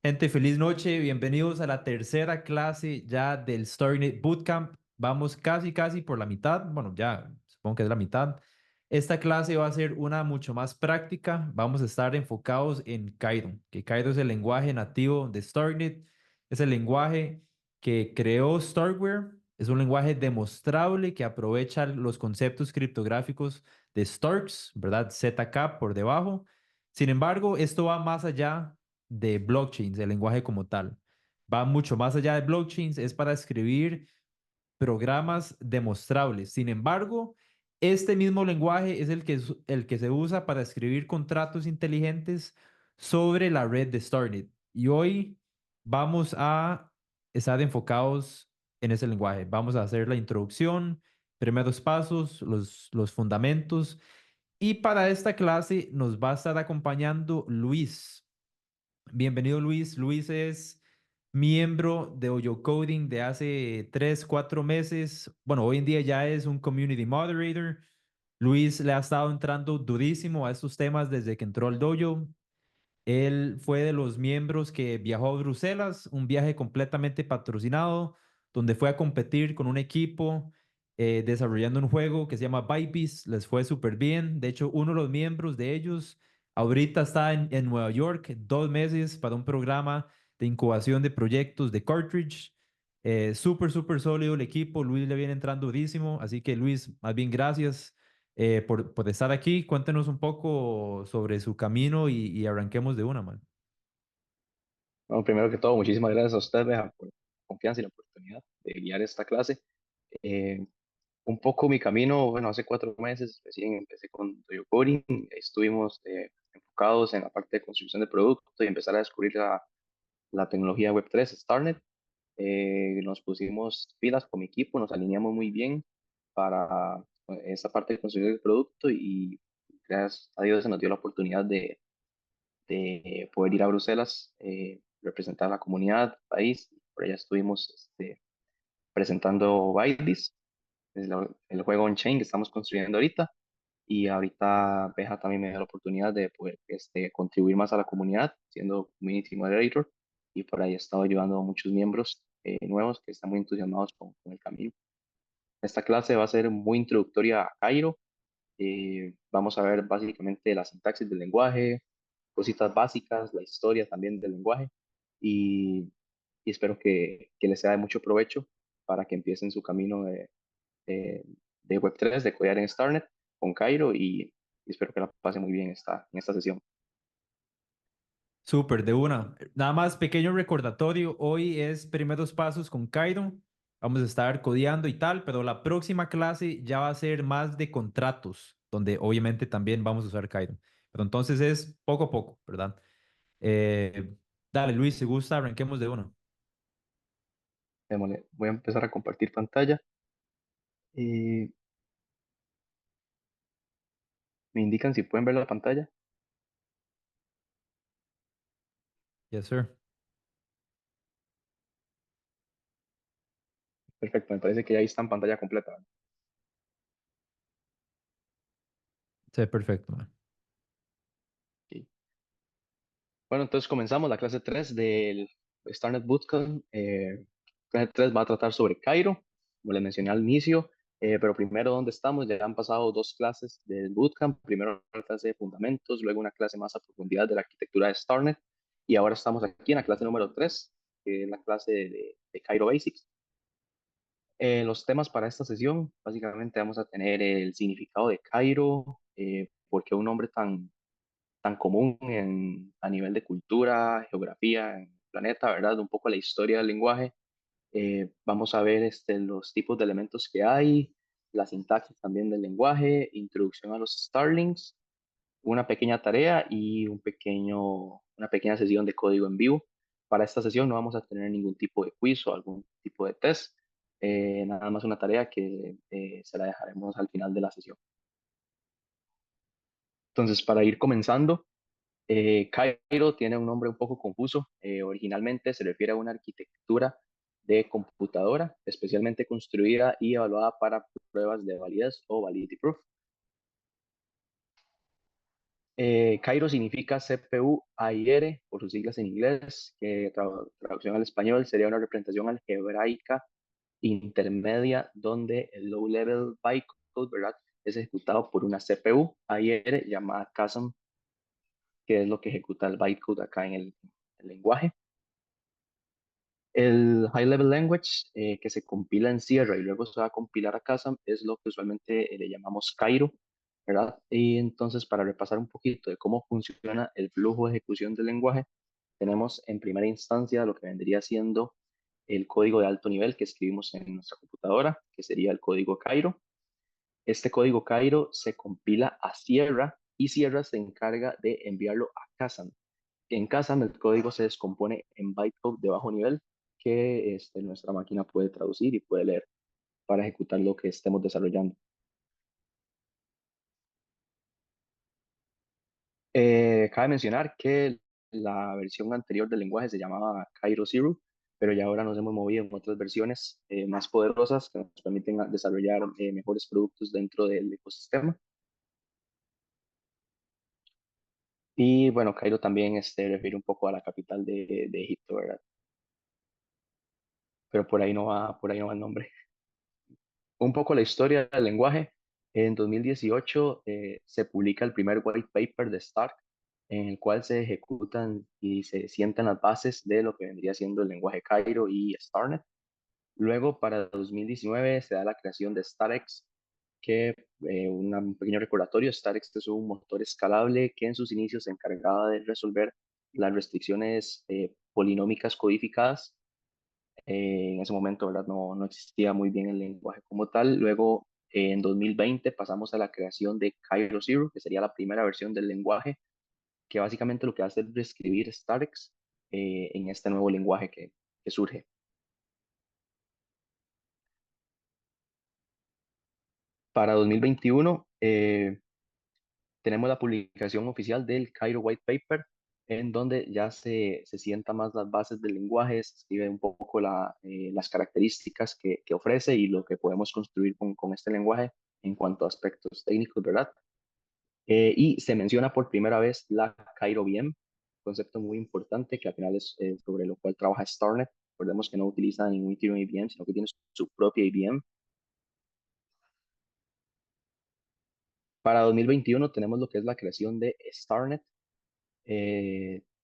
Gente, feliz noche, bienvenidos a la tercera clase ya del StarNet Bootcamp. Vamos casi por la mitad, bueno, ya supongo que es la mitad. Esta clase va a ser una mucho más práctica. Vamos a estar enfocados en Kaido, que Kaido es el lenguaje nativo de StarNet, es el lenguaje que creó Starkware, es un lenguaje demostrable que aprovecha los conceptos criptográficos de Starks, ¿verdad? ZK por debajo. Sin embargo, esto va más allá de blockchains, el lenguaje como tal. Va mucho más allá de blockchains, es para escribir programas demostrables. Sin embargo, este mismo lenguaje es el que se usa para escribir contratos inteligentes sobre la red de Starnet. Y hoy vamos a estar enfocados en ese lenguaje. Vamos a hacer la introducción, primeros pasos, los fundamentos. Y para esta clase nos va a estar acompañando Luis. Bienvenido Luis. Luis es miembro de Oyo Coding de hace 3, 4 meses. Bueno, hoy en día ya es un community moderator. Luis le ha estado entrando durísimo a estos temas desde que entró al dojo. Él fue de los miembros que viajó a Bruselas, un viaje completamente patrocinado, donde fue a competir con un equipo desarrollando un juego que se llama Bybeast. Les fue súper bien. De hecho, uno de los miembros de ellos ahorita está en Nueva York, 2 meses para un programa de incubación de proyectos de cartridge. Súper sólido el equipo. Luis le viene entrando durísimo. Así que Luis, más bien gracias por estar aquí. Cuéntenos un poco sobre su camino y arranquemos de una, man. Bueno, primero que todo, muchísimas gracias a usted, Beja, por la confianza y la oportunidad de guiar esta clase. Eh, un poco mi camino, bueno, hace 4 meses recién empecé con Toyo Coding, estuvimos enfocados en la parte de construcción de producto y empezar a descubrir la tecnología Web3, StarNet. Nos pusimos pilas con mi equipo, nos alineamos muy bien para esta parte de construir el producto y gracias a Dios se nos dio la oportunidad de poder ir a Bruselas, representar a la comunidad, país. Por allá estuvimos presentando Bytebeast, es el juego on-chain que estamos construyendo ahorita. Y ahorita Beja también me dio la oportunidad de poder contribuir más a la comunidad, siendo community moderator. Y por ahí he estado ayudando a muchos miembros nuevos que están muy entusiasmados con el camino. Esta clase va a ser muy introductoria a Cairo. Vamos a ver básicamente la sintaxis del lenguaje, cositas básicas, la historia también del lenguaje y, y espero que les sea de mucho provecho para que empiecen su camino de, de Web3, de codar en Starnet con Cairo y espero que la pasen muy bien en esta sesión. Súper, de una. Nada más pequeño recordatorio. Hoy es primeros pasos con Kaido. Vamos a estar codeando y tal, pero la próxima clase ya va a ser más de contratos, donde obviamente también vamos a usar Kaido. Pero entonces es poco a poco, ¿verdad? Dale, Luis, si gusta, arranquemos de una. Démosle, voy a empezar a compartir pantalla y me indican si pueden ver la pantalla. Yes, sir. Perfecto, me parece que ya ahí está en pantalla completa. Sí, perfecto, man. Ok. Bueno, entonces comenzamos la clase 3 del Starnet Bootcamp. Clase 3 va a tratar sobre Cairo, como les mencioné al inicio, pero primero, ¿dónde estamos? Ya han pasado 2 clases del Bootcamp, primero una clase de fundamentos, luego una clase más a profundidad de la arquitectura de Starnet, y ahora estamos aquí en la clase número 3, que es la clase de Cairo Basics. Los temas para esta sesión, básicamente vamos a tener el significado de Cairo, por qué un nombre tan común a nivel de cultura, geografía, en el planeta, ¿verdad? Un poco la historia del lenguaje. Vamos a ver los tipos de elementos que hay, la sintaxis también del lenguaje, introducción a los Starlings, una pequeña tarea y una pequeña sesión de código en vivo. Para esta sesión no vamos a tener ningún tipo de quiz o algún tipo de test, nada más una tarea que se la dejaremos al final de la sesión. Entonces, para ir comenzando, Cairo tiene un nombre un poco confuso. Originalmente se refiere a una arquitectura de computadora especialmente construida y evaluada para pruebas de validez o validity proof. Cairo significa CPU-AIR por sus siglas en inglés, que traducción al español sería una representación algebraica intermedia donde el low level bytecode, ¿verdad? Es ejecutado por una CPU AIR llamada CASM, que es lo que ejecuta el bytecode acá en el lenguaje. El High Level Language, que se compila en Sierra y luego se va a compilar a CASM, es lo que usualmente le llamamos Cairo, ¿verdad? Y entonces, para repasar un poquito de cómo funciona el flujo de ejecución del lenguaje, tenemos en primera instancia lo que vendría siendo el código de alto nivel que escribimos en nuestra computadora, que sería el código Cairo. Este código Cairo se compila a Sierra y Sierra se encarga de enviarlo a CASM. En CASM el código se descompone en bytecode de bajo nivel que nuestra máquina puede traducir y puede leer para ejecutar lo que estemos desarrollando. Cabe mencionar que la versión anterior del lenguaje se llamaba Cairo Zero, pero ya ahora nos hemos movido en otras versiones más poderosas que nos permiten desarrollar mejores productos dentro del ecosistema. Y bueno, Cairo también refiere un poco a la capital de Egipto, ¿verdad? Pero por ahí no va el nombre. Un poco la historia del lenguaje. En 2018 se publica el primer white paper de Stark, en el cual se ejecutan y se sientan las bases de lo que vendría siendo el lenguaje Cairo y StarNet. Luego, para 2019, se da la creación de StarX, que un pequeño recordatorio, StarX es un motor escalable que en sus inicios se encargaba de resolver las restricciones polinómicas codificadas. En ese momento, ¿verdad? No existía muy bien el lenguaje como tal. Luego, en 2020, pasamos a la creación de Cairo Zero, que sería la primera versión del lenguaje, que básicamente lo que hace es reescribir Starix en este nuevo lenguaje que surge. Para 2021, tenemos la publicación oficial del Cairo White Paper, en donde ya se sienta más las bases del lenguaje, se escribe un poco las características que ofrece y lo que podemos construir con este lenguaje en cuanto a aspectos técnicos, ¿verdad? Y se menciona por primera vez la Cairo VM, concepto muy importante que al final es sobre lo cual trabaja StarNet. Recordemos que no utiliza ningún Ethereum IBM, sino que tiene su propia IBM. Para 2021 tenemos lo que es la creación de StarNet,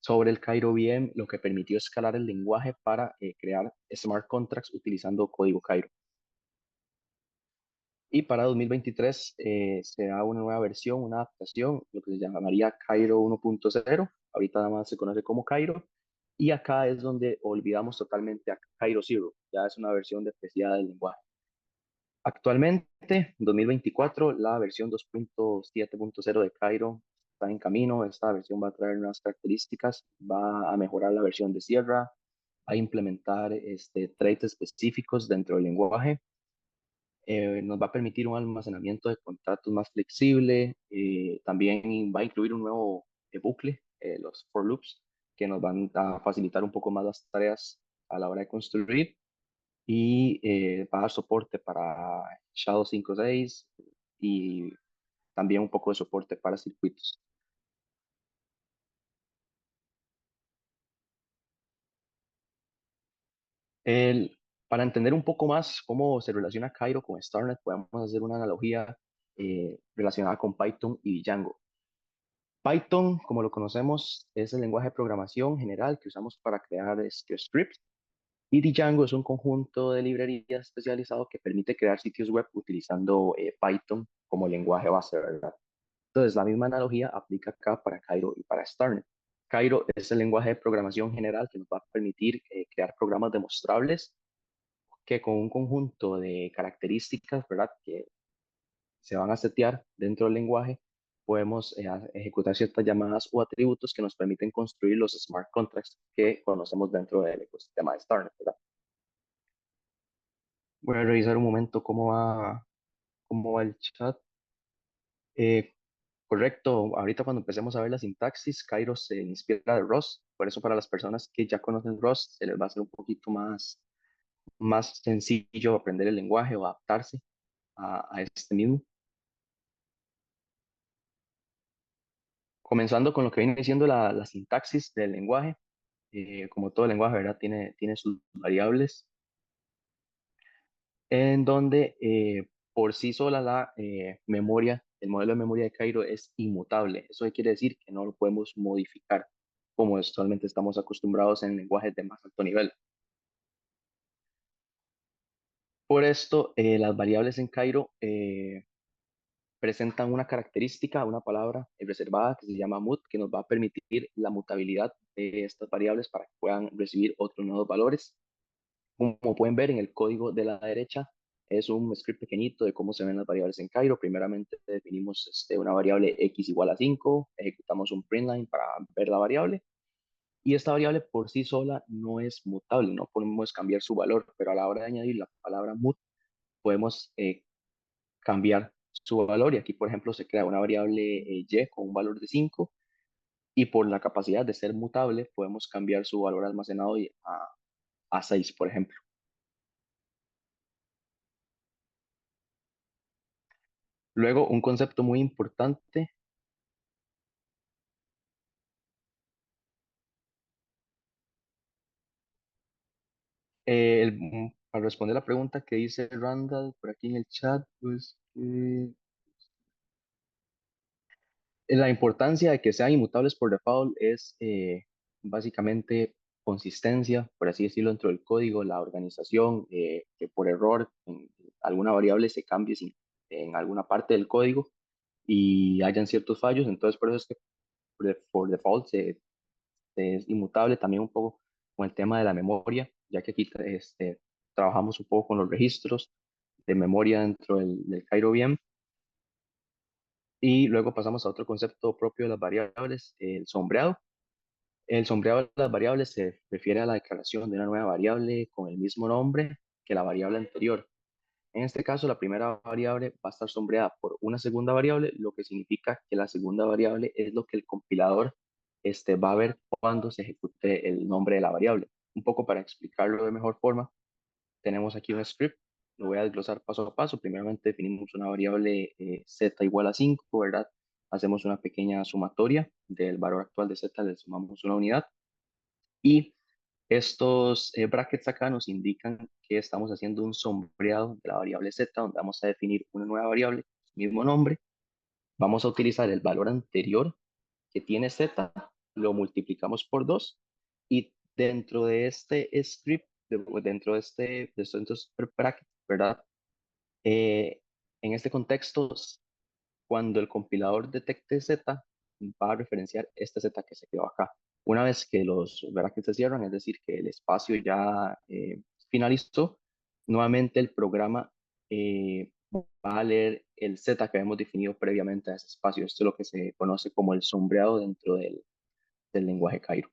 sobre el Cairo VM, lo que permitió escalar el lenguaje para crear smart contracts utilizando código Cairo. Y para 2023 se da una nueva versión, una adaptación, lo que se llamaría Cairo 1.0. Ahorita nada más se conoce como Cairo. Y acá es donde olvidamos totalmente a Cairo Zero. Ya es una versión despreciada del lenguaje. Actualmente, en 2024, la versión 2.7.0 de Cairo está en camino. Esta versión va a traer nuevas características, va a mejorar la versión de Sierra, a implementar traits específicos dentro del lenguaje. Nos va a permitir un almacenamiento de contratos más flexible. También va a incluir un nuevo bucle, los for loops, que nos van a facilitar un poco más las tareas a la hora de construir y va a dar soporte para Shadow 5.6 y también un poco de soporte para circuitos. El, para entender un poco más cómo se relaciona Cairo con StarNet, podemos hacer una analogía relacionada con Python y Django. Python, como lo conocemos, es el lenguaje de programación general que usamos para crear scripts. Y Django es un conjunto de librerías especializado que permite crear sitios web utilizando Python como lenguaje base, ¿verdad? Entonces, la misma analogía aplica acá para Cairo y para Starnet. Cairo es el lenguaje de programación general que nos va a permitir crear programas demostrables que con un conjunto de características, ¿verdad? Que se van a setear dentro del lenguaje, podemos ejecutar ciertas llamadas o atributos que nos permiten construir los smart contracts que conocemos dentro del ecosistema de Starnet, ¿verdad? Voy a revisar un momento cómo va el chat. Eh, Correcto, ahorita cuando empecemos a ver la sintaxis, Cairo se inspira de Rust, por eso para las personas que ya conocen Rust se les va a hacer un poquito más sencillo aprender el lenguaje o adaptarse a este mismo. Comenzando con lo que viene siendo la sintaxis del lenguaje. Como todo lenguaje, ¿verdad? Tiene sus variables en donde por sí sola la memoria, el modelo de memoria de Cairo es inmutable. Eso quiere decir que no lo podemos modificar como actualmente estamos acostumbrados en lenguajes de más alto nivel. Por esto, las variables en Cairo presentan una característica, una palabra reservada que se llama mut, que nos va a permitir la mutabilidad de estas variables para que puedan recibir otros nuevos valores. Como pueden ver en el código de la derecha, es un script pequeñito de cómo se ven las variables en Cairo. Primeramente definimos una variable x igual a 5, ejecutamos un printline para ver la variable, y esta variable por sí sola no es mutable, no podemos cambiar su valor, pero a la hora de añadir la palabra mut podemos cambiar su valor, y aquí por ejemplo se crea una variable y con un valor de 5, y por la capacidad de ser mutable podemos cambiar su valor almacenado a 6, por ejemplo. Luego, un concepto muy importante, para responder la pregunta que dice Randall por aquí en el chat, pues la importancia de que sean inmutables por default es básicamente consistencia, por así decirlo, dentro del código, la organización, que por error alguna variable se cambie en alguna parte del código y hayan ciertos fallos. Entonces por eso es que por default se es inmutable. También un poco con el tema de la memoria, ya que aquí trabajamos un poco con los registros de memoria dentro del Cairo VM. Y luego pasamos a otro concepto propio de las variables, el sombreado. El sombreado de las variables se refiere a la declaración de una nueva variable con el mismo nombre que la variable anterior. En este caso, la primera variable va a estar sombreada por una segunda variable, lo que significa que la segunda variable es lo que el compilador va a ver cuando se ejecute el nombre de la variable. Un poco para explicarlo de mejor forma, tenemos aquí un script, lo voy a desglosar paso a paso. Primeramente definimos una variable z igual a 5, ¿verdad? Hacemos una pequeña sumatoria del valor actual de z, le sumamos una unidad, y estos brackets acá nos indican que estamos haciendo un sombreado de la variable z, donde vamos a definir una nueva variable, mismo nombre. Vamos a utilizar el valor anterior que tiene z, lo multiplicamos por 2, y dentro de este script, dentro de estos brackets, ¿verdad? Eh, en este contexto, cuando el compilador detecte Z, va a referenciar este Z que se quedó acá. Una vez que los brackets se cierran, es decir, que el espacio ya finalizó, nuevamente el programa va a leer el Z que habíamos definido previamente a ese espacio. Esto es lo que se conoce como el sombreado dentro del lenguaje Cairo.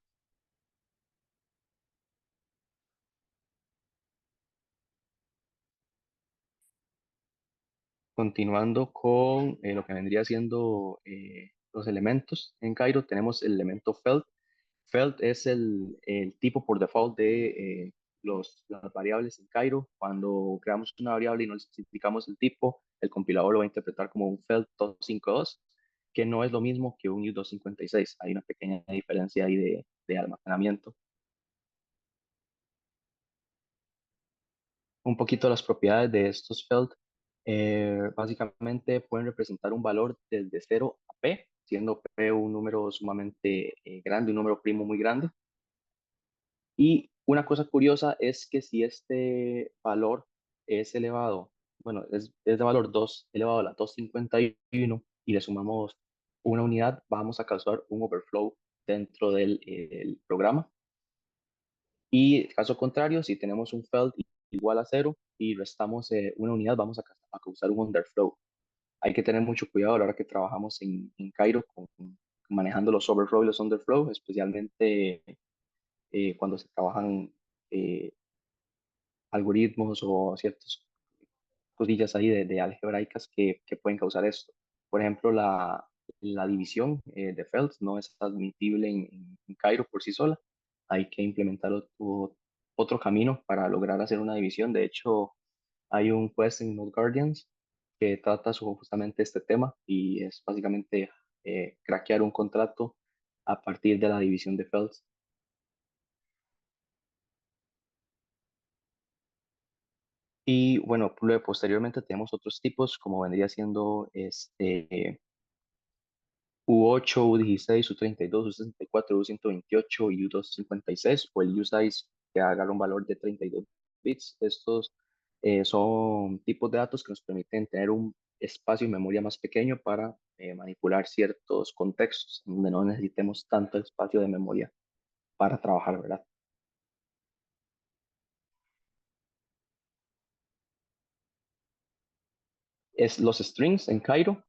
Continuando con lo que vendría siendo los elementos en Cairo, tenemos el elemento felt. Felt es el tipo por default de las variables en Cairo. Cuando creamos una variable y no le especificamos el tipo, el compilador lo va a interpretar como un felt 252, que no es lo mismo que un U256. Hay una pequeña diferencia ahí de almacenamiento. Un poquito las propiedades de estos felt. Básicamente pueden representar un valor desde 0 a p, siendo p un número sumamente grande, un número primo muy grande. Y una cosa curiosa es que si este valor es elevado, bueno, es de valor 2 elevado a la 251, y le sumamos una unidad, vamos a causar un overflow dentro del el programa. Y caso contrario, si tenemos un felt igual a 0 y restamos una unidad, vamos a causar un underflow. Hay que tener mucho cuidado a la hora que trabajamos en Cairo manejando los overflow y los underflow, especialmente cuando se trabajan eh, algoritmos o ciertas cosillas ahí de algebraicas que pueden causar esto. Por ejemplo, la división de Felds no es admitible en Cairo por sí sola. Hay que implementar otro camino para lograr hacer una división. De hecho, hay un quest en Node Guardians que trata sobre justamente este tema, y es básicamente craquear un contrato a partir de la división de Fells. Y bueno, luego, posteriormente tenemos otros tipos, como vendría siendo U8, U16, U32, U64, U128 y U256, o el U-Size, que agarra un valor de 32 bits. Estos son tipos de datos que nos permiten tener un espacio y memoria más pequeño para manipular ciertos contextos, donde no necesitemos tanto espacio de memoria para trabajar, ¿verdad? Es los strings en Cairo.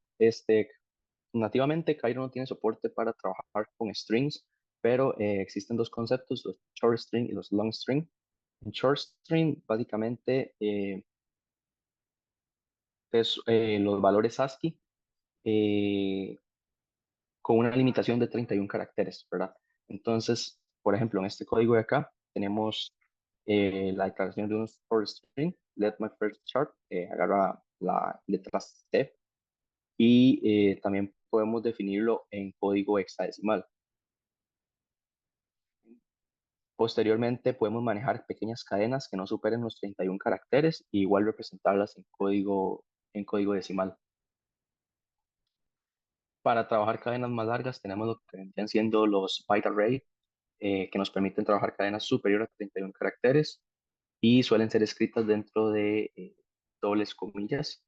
Nativamente, Cairo no tiene soporte para trabajar con strings, pero existen dos conceptos, los short string y los long string. En short string, básicamente, es los valores ASCII eh, con una limitación de 31 caracteres, ¿verdad? Entonces, por ejemplo, en este código de acá tenemos la declaración de un short string, let my first chart, agarra la letra C, y también podemos definirlo en código hexadecimal. Posteriormente podemos manejar pequeñas cadenas que no superen los 31 caracteres y igual representarlas en código decimal. Para trabajar cadenas más largas tenemos lo que vendrían siendo los byte array, que nos permiten trabajar cadenas superiores a 31 caracteres y suelen ser escritas dentro de dobles comillas,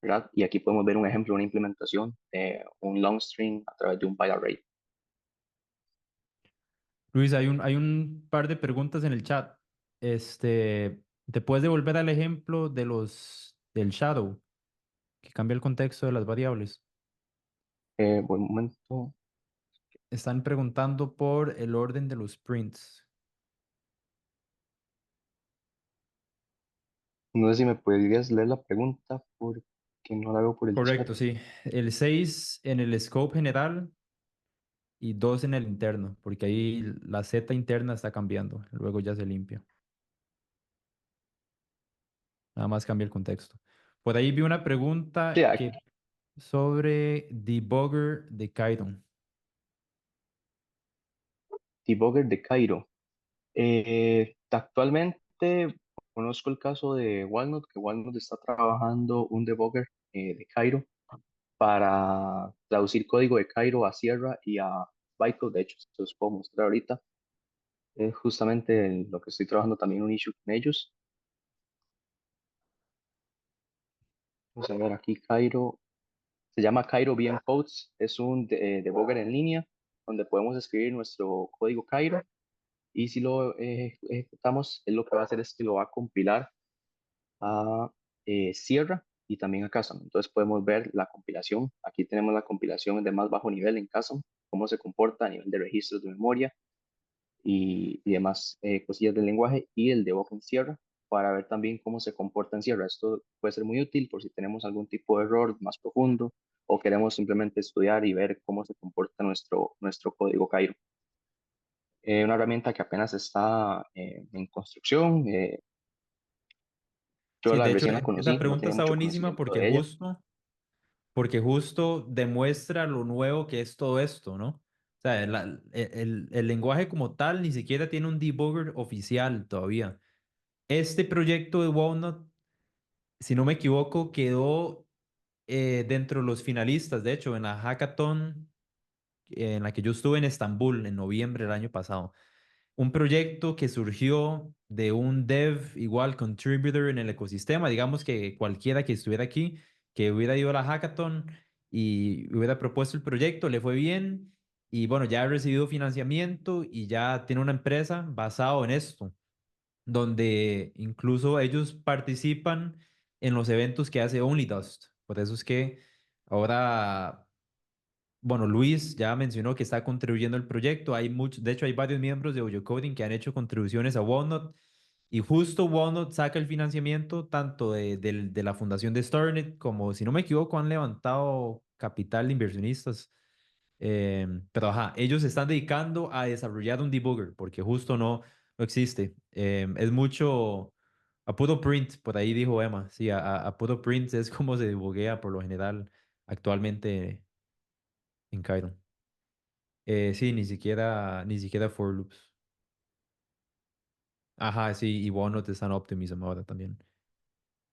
¿verdad? Y aquí podemos ver un ejemplo, una implementación de un long string a través de un byte array. Luis, hay un par de preguntas en el chat. ¿Te puedes devolver al ejemplo del shadow, que cambia el contexto de las variables? Buen momento. Están preguntando por el orden de los prints. No sé si me podrías leer la pregunta porque no la veo por el chat. Correcto, sí. El 6 en el scope general y 2 en el interno, porque ahí la Z interna está cambiando. Luego ya se limpia. Nada más cambia el contexto. Por ahí vi una Sí, pregunta aquí, que sobre debugger de Kairon. Debugger de Cairo. Actualmente conozco el caso de Walnut, que Walnut está trabajando un debugger de Cairo para traducir código de Cairo a Sierra y a Bytecode. De hecho, se los puedo mostrar ahorita. Es justamente en lo que estoy trabajando también un issue con ellos. Vamos a ver aquí Cairo. Se llama Cairo VM Codes. Es un debugger en línea donde podemos escribir nuestro código Cairo y si lo ejecutamos, él lo que va a hacer es que lo va a compilar a Sierra y también a Casam. Entonces podemos ver la compilación. Aquí tenemos la compilación de más bajo nivel en Casam, cómo se comporta a nivel de registros de memoria y demás cosillas del lenguaje y el debug en Sierra para ver también cómo se comporta en Sierra. Esto puede ser muy útil por si tenemos algún tipo de error más profundo o queremos simplemente estudiar y ver cómo se comporta nuestro código Cairo. Una herramienta que apenas está en construcción. Yo Sí, de hecho, recién la esa conocí, no pregunta tenía está mucho buenísima conocimiento de ella. porque justo demuestra lo nuevo que es todo esto, ¿no? O sea, el lenguaje como tal ni siquiera tiene un debugger oficial todavía. Este proyecto de Walnut, si no me equivoco, quedó dentro de los finalistas, de hecho, en la hackathon en la que yo estuve en Estambul en noviembre del año pasado. Un proyecto que surgió de un dev igual contributor en el ecosistema, digamos que cualquiera que estuviera aquí, que hubiera ido a la hackathon y hubiera propuesto el proyecto, le fue bien y bueno, ya ha recibido financiamiento y ya tiene una empresa basado en esto, donde incluso ellos participan en los eventos que hace OnlyDust. Por eso es que ahora bueno, Luis ya mencionó que está contribuyendo al proyecto. Hay muchos, de hecho, hay varios miembros de Oyo Coding que han hecho contribuciones a Walnut. Y justo Walnut saca el financiamiento tanto de la fundación de Starnet como, si no me equivoco, han levantado capital de inversionistas. Pero ajá, ellos se están dedicando a desarrollar un debugger porque justo no existe. Es mucho a puro print, por ahí dijo Emma. Sí, a puro print es como se debuguea por lo general actualmente en Cairo. Sí, ni siquiera for loops. Ajá, sí, y Walnut están Optimism ahora también.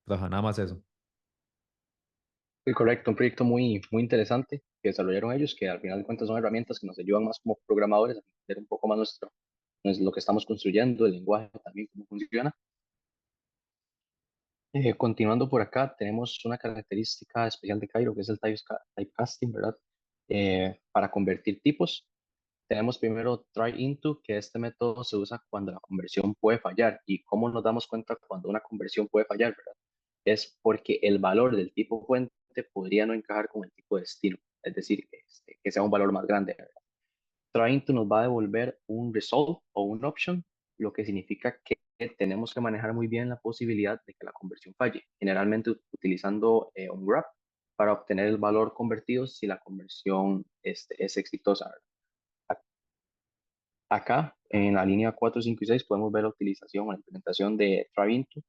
Pero ajá, nada más eso. Sí, correcto, un proyecto muy interesante que desarrollaron ellos, que al final de cuentas son herramientas que nos ayudan más como programadores a entender un poco más lo que estamos construyendo, el lenguaje también, cómo funciona. Continuando por acá, tenemos una característica especial de Cairo, que es el typecasting, ¿verdad? Para convertir tipos, tenemos primero try into, que este método se usa cuando la conversión puede fallar. ¿Y cómo nos damos cuenta cuando una conversión puede fallar, verdad? Es porque el valor del tipo fuente podría no encajar con el tipo de destino, es decir, que sea un valor más grande, ¿verdad? Trying to nos va a devolver un result o un option, lo que significa que tenemos que manejar muy bien la posibilidad de que la conversión falle, generalmente utilizando un graph para obtener el valor convertido si la conversión es exitosa, ¿verdad? Acá, en la línea 4, 5 y 6, podemos ver la utilización o la implementación de try into.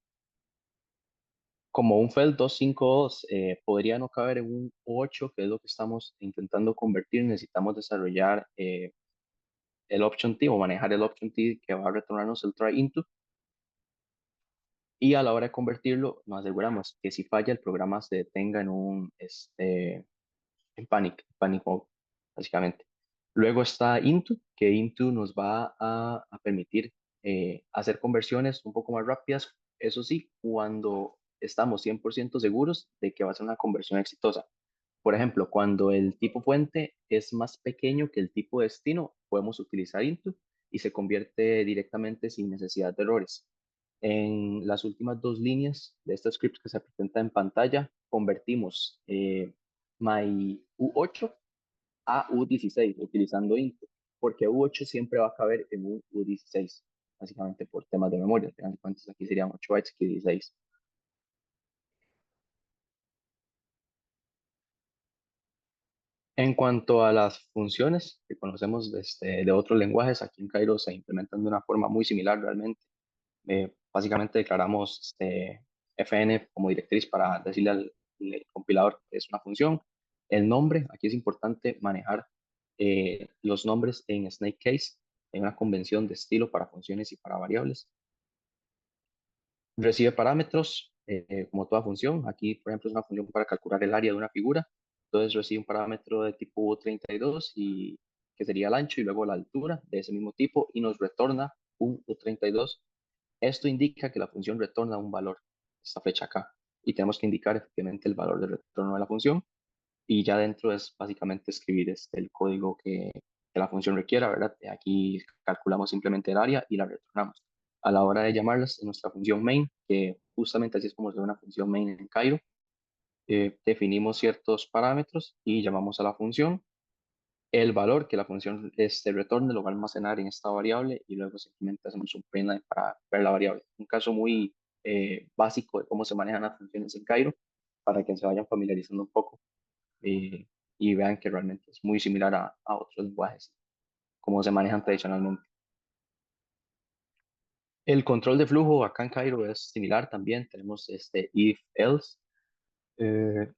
Como un FEL 252 podría no caber en un 8, que es lo que estamos intentando convertir, necesitamos desarrollar el option T o manejar el option T que va a retornarnos el try into, y a la hora de convertirlo nos aseguramos que si falla el programa se detenga en panic mode, básicamente. Luego está into, que into nos va a permitir hacer conversiones un poco más rápidas, eso sí, cuando estamos 100% seguros de que va a ser una conversión exitosa. Por ejemplo, cuando el tipo fuente es más pequeño que el tipo destino, podemos utilizar into y se convierte directamente sin necesidad de errores. En las últimas dos líneas de este script que se presenta en pantalla, convertimos my U8 a U16 utilizando into, porque U8 siempre va a caber en un U16, básicamente por temas de memoria. Al final de cuentas, aquí serían 8 bytes que 16. En cuanto a las funciones que conocemos de otros lenguajes, aquí en Cairo se implementan de una forma muy similar realmente. Básicamente declaramos fn como directriz para decirle al compilador que es una función. El nombre, aquí es importante manejar los nombres en snake case, en una convención de estilo para funciones y para variables. Recibe parámetros, como toda función. Aquí, por ejemplo, es una función para calcular el área de una figura. Entonces recibe un parámetro de tipo 32 y que sería el ancho y luego la altura de ese mismo tipo y nos retorna un U32. Esto indica que la función retorna un valor, esta flecha acá, y tenemos que indicar efectivamente el valor de retorno de la función, y ya dentro es básicamente escribir el código que la función requiera, ¿verdad? Aquí calculamos simplemente el área y la retornamos. A la hora de llamarlas en nuestra función main, que justamente así es como se ve una función main en Cairo, definimos ciertos parámetros y llamamos a la función. El valor que la función retorne lo va a almacenar en esta variable y luego simplemente hacemos un printline para ver la variable. Un caso muy básico de cómo se manejan las funciones en Cairo para que se vayan familiarizando un poco eh, y vean que realmente es muy similar a otros lenguajes, como se manejan tradicionalmente. El control de flujo acá en Cairo es similar también. Tenemos este if else.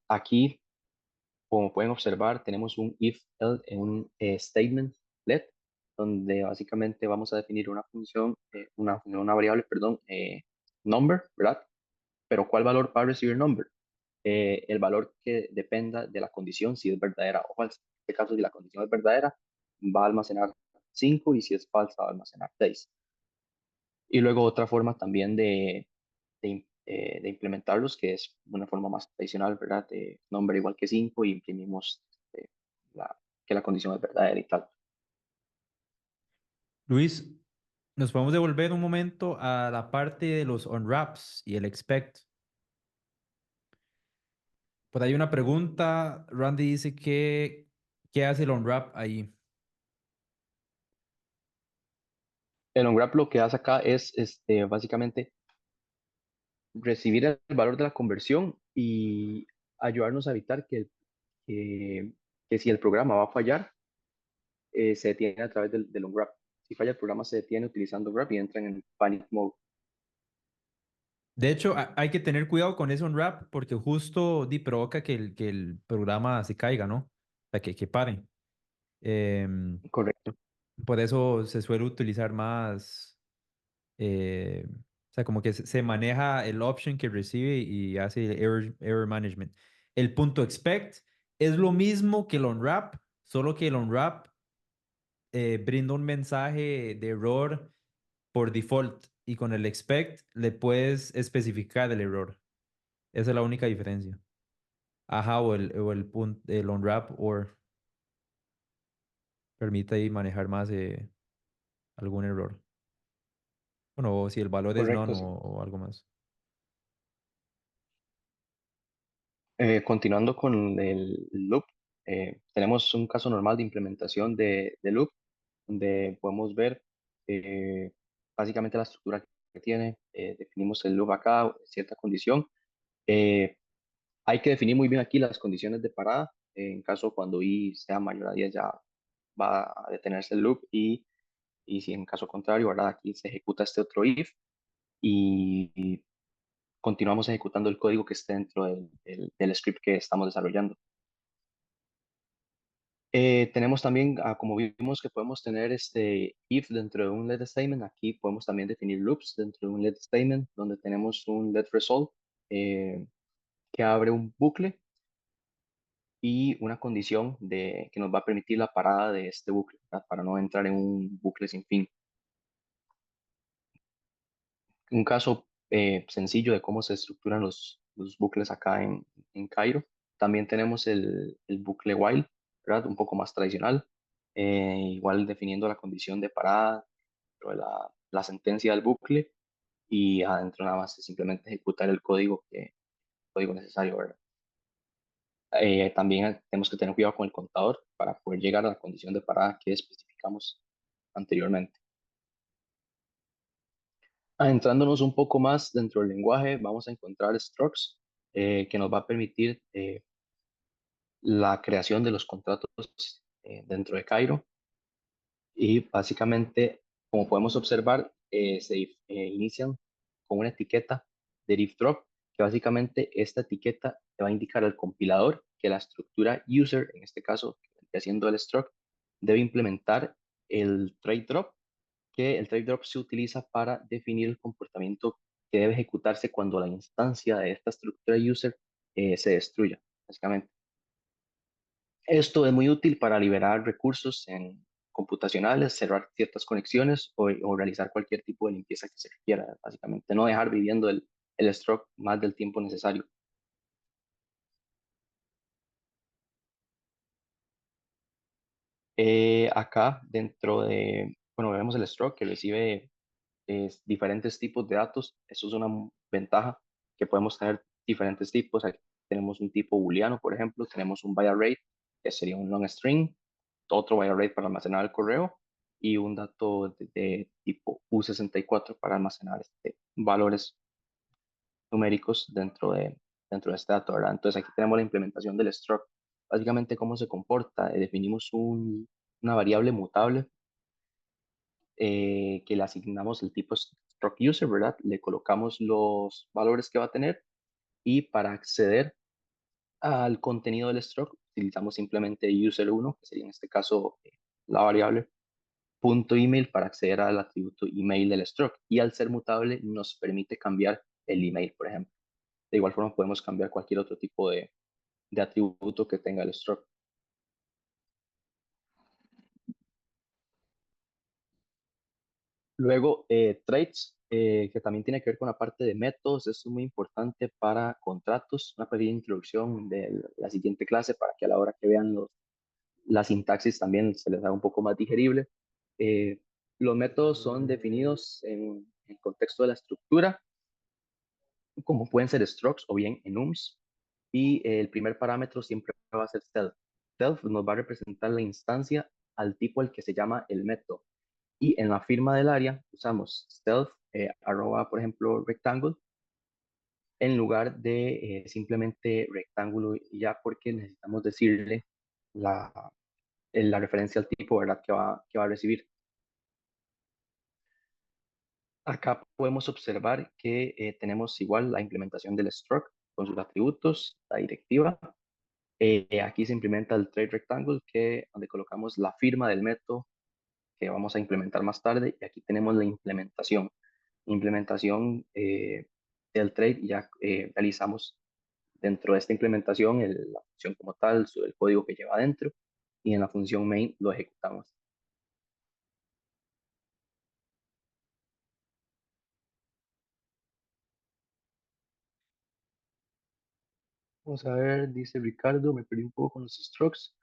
Aquí, como pueden observar, tenemos un if else en un statement let, donde básicamente vamos a definir una función, una variable, perdón, number, ¿verdad? Pero ¿cuál valor va a recibir number? El valor que dependa de la condición, si es verdadera o falsa. En este caso, si la condición es verdadera, va a almacenar 5 y si es falsa, va a almacenar 6. Y luego otra forma también de implementarlos, que es una forma más tradicional, ¿verdad? De nombre igual que 5 y imprimimos eh, la, que la condición es verdadera y tal. Luis, nos podemos devolver un momento a la parte de los unwraps y el expect. Por ahí una pregunta. Randy dice que, ¿qué hace el unwrap ahí? El ongraph lo que hace acá es básicamente recibir el valor de la conversión y ayudarnos a evitar que, que si el programa va a fallar, se detiene a través del unwrap. Si falla el programa, se detiene utilizando unwrap y entran en panic mode. De hecho, hay que tener cuidado con ese unwrap porque justo provoca que el programa se caiga, ¿no? O sea, que pare. correcto, Por eso se suele utilizar más, o sea, como que se maneja el option que recibe y hace el error management. El punto expect es lo mismo que el unwrap, solo que el unwrap brinda un mensaje de error por default y con el expect le puedes especificar el error. Esa es la única diferencia. Ajá, el unwrap or permite ahí manejar más algún error. Bueno, o si el valor es correcto, none sí. o algo más. Continuando con el loop, tenemos un caso normal de implementación de loop, donde podemos ver eh, básicamente la estructura que tiene. Definimos el loop acá, cierta condición. Eh, Hay que definir muy bien aquí las condiciones de parada. En caso cuando i sea mayor a 10 ya va a detenerse el loop y si en caso contrario, ¿verdad? Aquí se ejecuta este otro if y continuamos ejecutando el código que esté dentro del script que estamos desarrollando. Tenemos también, como vimos que podemos tener este if dentro de un let statement, aquí podemos también definir loops dentro de un let statement, donde tenemos un let result eh, que abre un bucle y una condición que nos va a permitir la parada de este bucle, ¿verdad? Para no entrar en un bucle sin fin. Un caso sencillo de cómo se estructuran los bucles acá en Cairo. También tenemos el bucle while, ¿verdad? Un poco más tradicional, igual definiendo la condición de parada, dentro de la sentencia del bucle y adentro nada más es simplemente ejecutar código necesario, ¿verdad? También tenemos que tener cuidado con el contador para poder llegar a la condición de parada que especificamos anteriormente. Adentrándonos un poco más dentro del lenguaje, vamos a encontrar structs que nos va a permitir la creación de los contratos dentro de Cairo. Y básicamente, como podemos observar, inician con una etiqueta de div drop, que básicamente esta etiqueta te va a indicar al compilador que la estructura user, en este caso, que haciendo el struct, debe implementar el trade drop, que el trade drop se utiliza para definir el comportamiento que debe ejecutarse cuando la instancia de esta estructura user se destruya, básicamente. Esto es muy útil para liberar recursos computacionales, cerrar ciertas conexiones o realizar cualquier tipo de limpieza que se requiera, básicamente. No dejar viviendo el stroke más del tiempo necesario. Acá dentro bueno, vemos el stroke que recibe diferentes tipos de datos. Eso es una ventaja que podemos tener diferentes tipos. Aquí tenemos un tipo booleano, por ejemplo, tenemos un byte array, que sería un long string, otro byte array para almacenar el correo y un dato de tipo U64 para almacenar valores numéricos dentro de este dato, ¿verdad? Entonces aquí tenemos la implementación del struct. Básicamente, cómo se comporta. Definimos una variable mutable que le asignamos el tipo struct user, ¿verdad? Le colocamos los valores que va a tener y para acceder al contenido del struct utilizamos simplemente user1, que sería en este caso la variable, punto email para acceder al atributo email del struct y al ser mutable nos permite cambiar el email, por ejemplo. De igual forma podemos cambiar cualquier otro tipo de atributo que tenga el struct. Luego, traits, que también tiene que ver con la parte de métodos. Esto es muy importante para contratos. Una pequeña introducción de la siguiente clase para que a la hora que vean la sintaxis también se les haga un poco más digerible. Eh, los métodos son definidos en el contexto de la estructura, como pueden ser structs o bien enums. Y el primer parámetro siempre va a ser self. Self nos va a representar la instancia al tipo al que se llama el método. Y en la firma del área usamos self arroba, por ejemplo, rectangle, en lugar de simplemente rectángulo y ya porque necesitamos decirle la, la referencia al tipo, ¿verdad? Que va a recibir. Acá podemos observar que tenemos igual la implementación del struct con sus atributos, la directiva. Aquí se implementa el Trade Rectangle, donde colocamos la firma del método que vamos a implementar más tarde. Y aquí tenemos la implementación. Implementación del trade, ya realizamos dentro de esta implementación la función como tal, el código que lleva adentro, y en la función main lo ejecutamos. Vamos a ver, dice Ricardo, me perdí un poco con los strokes.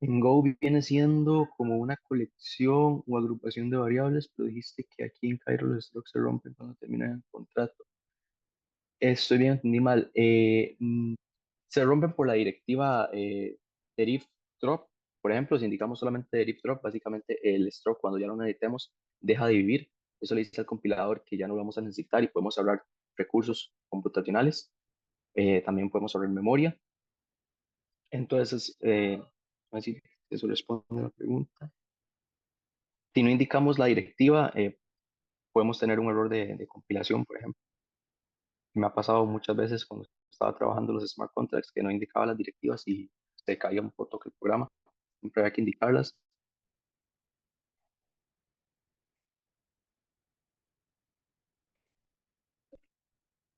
En Go viene siendo como una colección o agrupación de variables, pero dijiste que aquí en Cairo los strokes se rompen cuando terminan el contrato. Estoy bien, entendí mal. Se rompen por la directiva deriv drop. Por ejemplo, si indicamos solamente deriv drop, básicamente el stroke cuando ya no necesitemos deja de vivir. Eso le dice al compilador que ya no lo vamos a necesitar y podemos ahorrar recursos computacionales. También podemos ahorrar memoria. Entonces, a ver si eso responde a la pregunta. Si no indicamos la directiva, podemos tener un error de compilación, por ejemplo. Me ha pasado muchas veces cuando estaba trabajando los smart contracts que no indicaba las directivas y se caía un poco el programa. Siempre hay que indicarlas.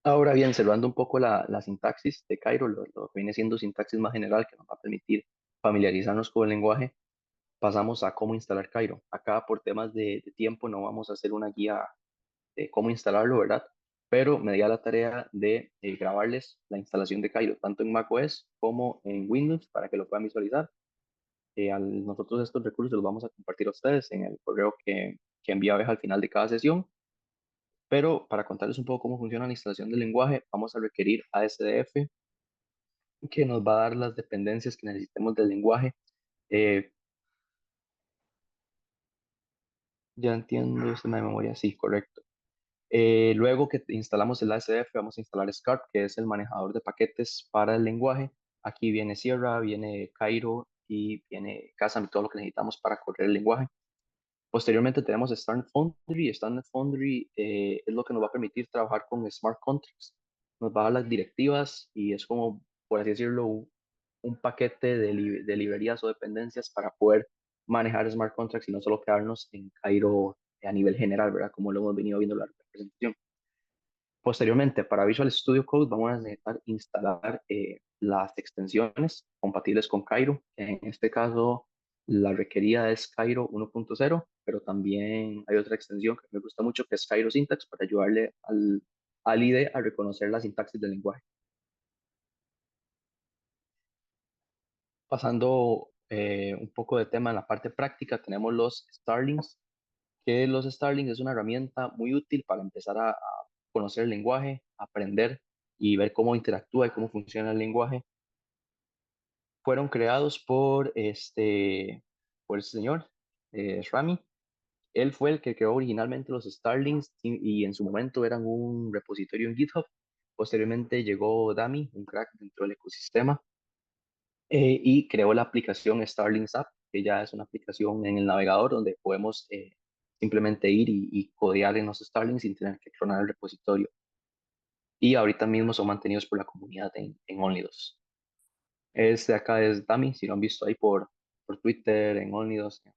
Ahora bien, cerrando un poco la sintaxis de Cairo, lo que viene siendo sintaxis más general que nos va a permitir familiarizarnos con el lenguaje, pasamos a cómo instalar Cairo. Acá por temas de tiempo no vamos a hacer una guía de cómo instalarlo, ¿verdad? Pero me di a la tarea de grabarles la instalación de Cairo, tanto en macOS como en Windows, para que lo puedan visualizar. Nosotros estos recursos los vamos a compartir a ustedes en el correo que envía Abeja al final de cada sesión, pero para contarles un poco cómo funciona la instalación del lenguaje, vamos a requerir ASDF, que nos va a dar las dependencias que necesitemos del lenguaje. Eh, ya entiendo, esto de memoria, sí, correcto. Luego que instalamos el ASDF, vamos a instalar Scarp, que es el manejador de paquetes para el lenguaje. Aquí viene Sierra, viene Cairo y viene Kazam y todo lo que necesitamos para correr el lenguaje. Posteriormente tenemos Starnet Foundry. Starnet Foundry es lo que nos va a permitir trabajar con smart contracts. Nos va a dar las directivas y es como, por así decirlo, un paquete de librerías o dependencias para poder manejar smart contracts y no solo quedarnos en Cairo a nivel general, ¿verdad? Como lo hemos venido viendo en la presentación. Posteriormente, para Visual Studio Code vamos a necesitar instalar las extensiones compatibles con Cairo. En este caso, la requerida es Cairo 1.0, pero también hay otra extensión que me gusta mucho que es Cairo Syntax para ayudarle al IDE a reconocer la sintaxis del lenguaje. Pasando un poco de tema en la parte práctica, tenemos los Starlings, que los Starlings es una herramienta muy útil para empezar a conocer el lenguaje, aprender y ver cómo interactúa y cómo funciona el lenguaje. Fueron creados por este señor, Rami. Él fue el que creó originalmente los Starlings y en su momento eran un repositorio en GitHub. Posteriormente llegó Dami, un crack dentro del ecosistema, y creó la aplicación Starlings App, que ya es una aplicación en el navegador donde podemos simplemente ir y codear en los Starlings sin tener que clonar el repositorio. Y ahorita mismo son mantenidos por la comunidad en Onlydos. Este acá es Dami, si lo han visto ahí por Twitter, en Onlydos, en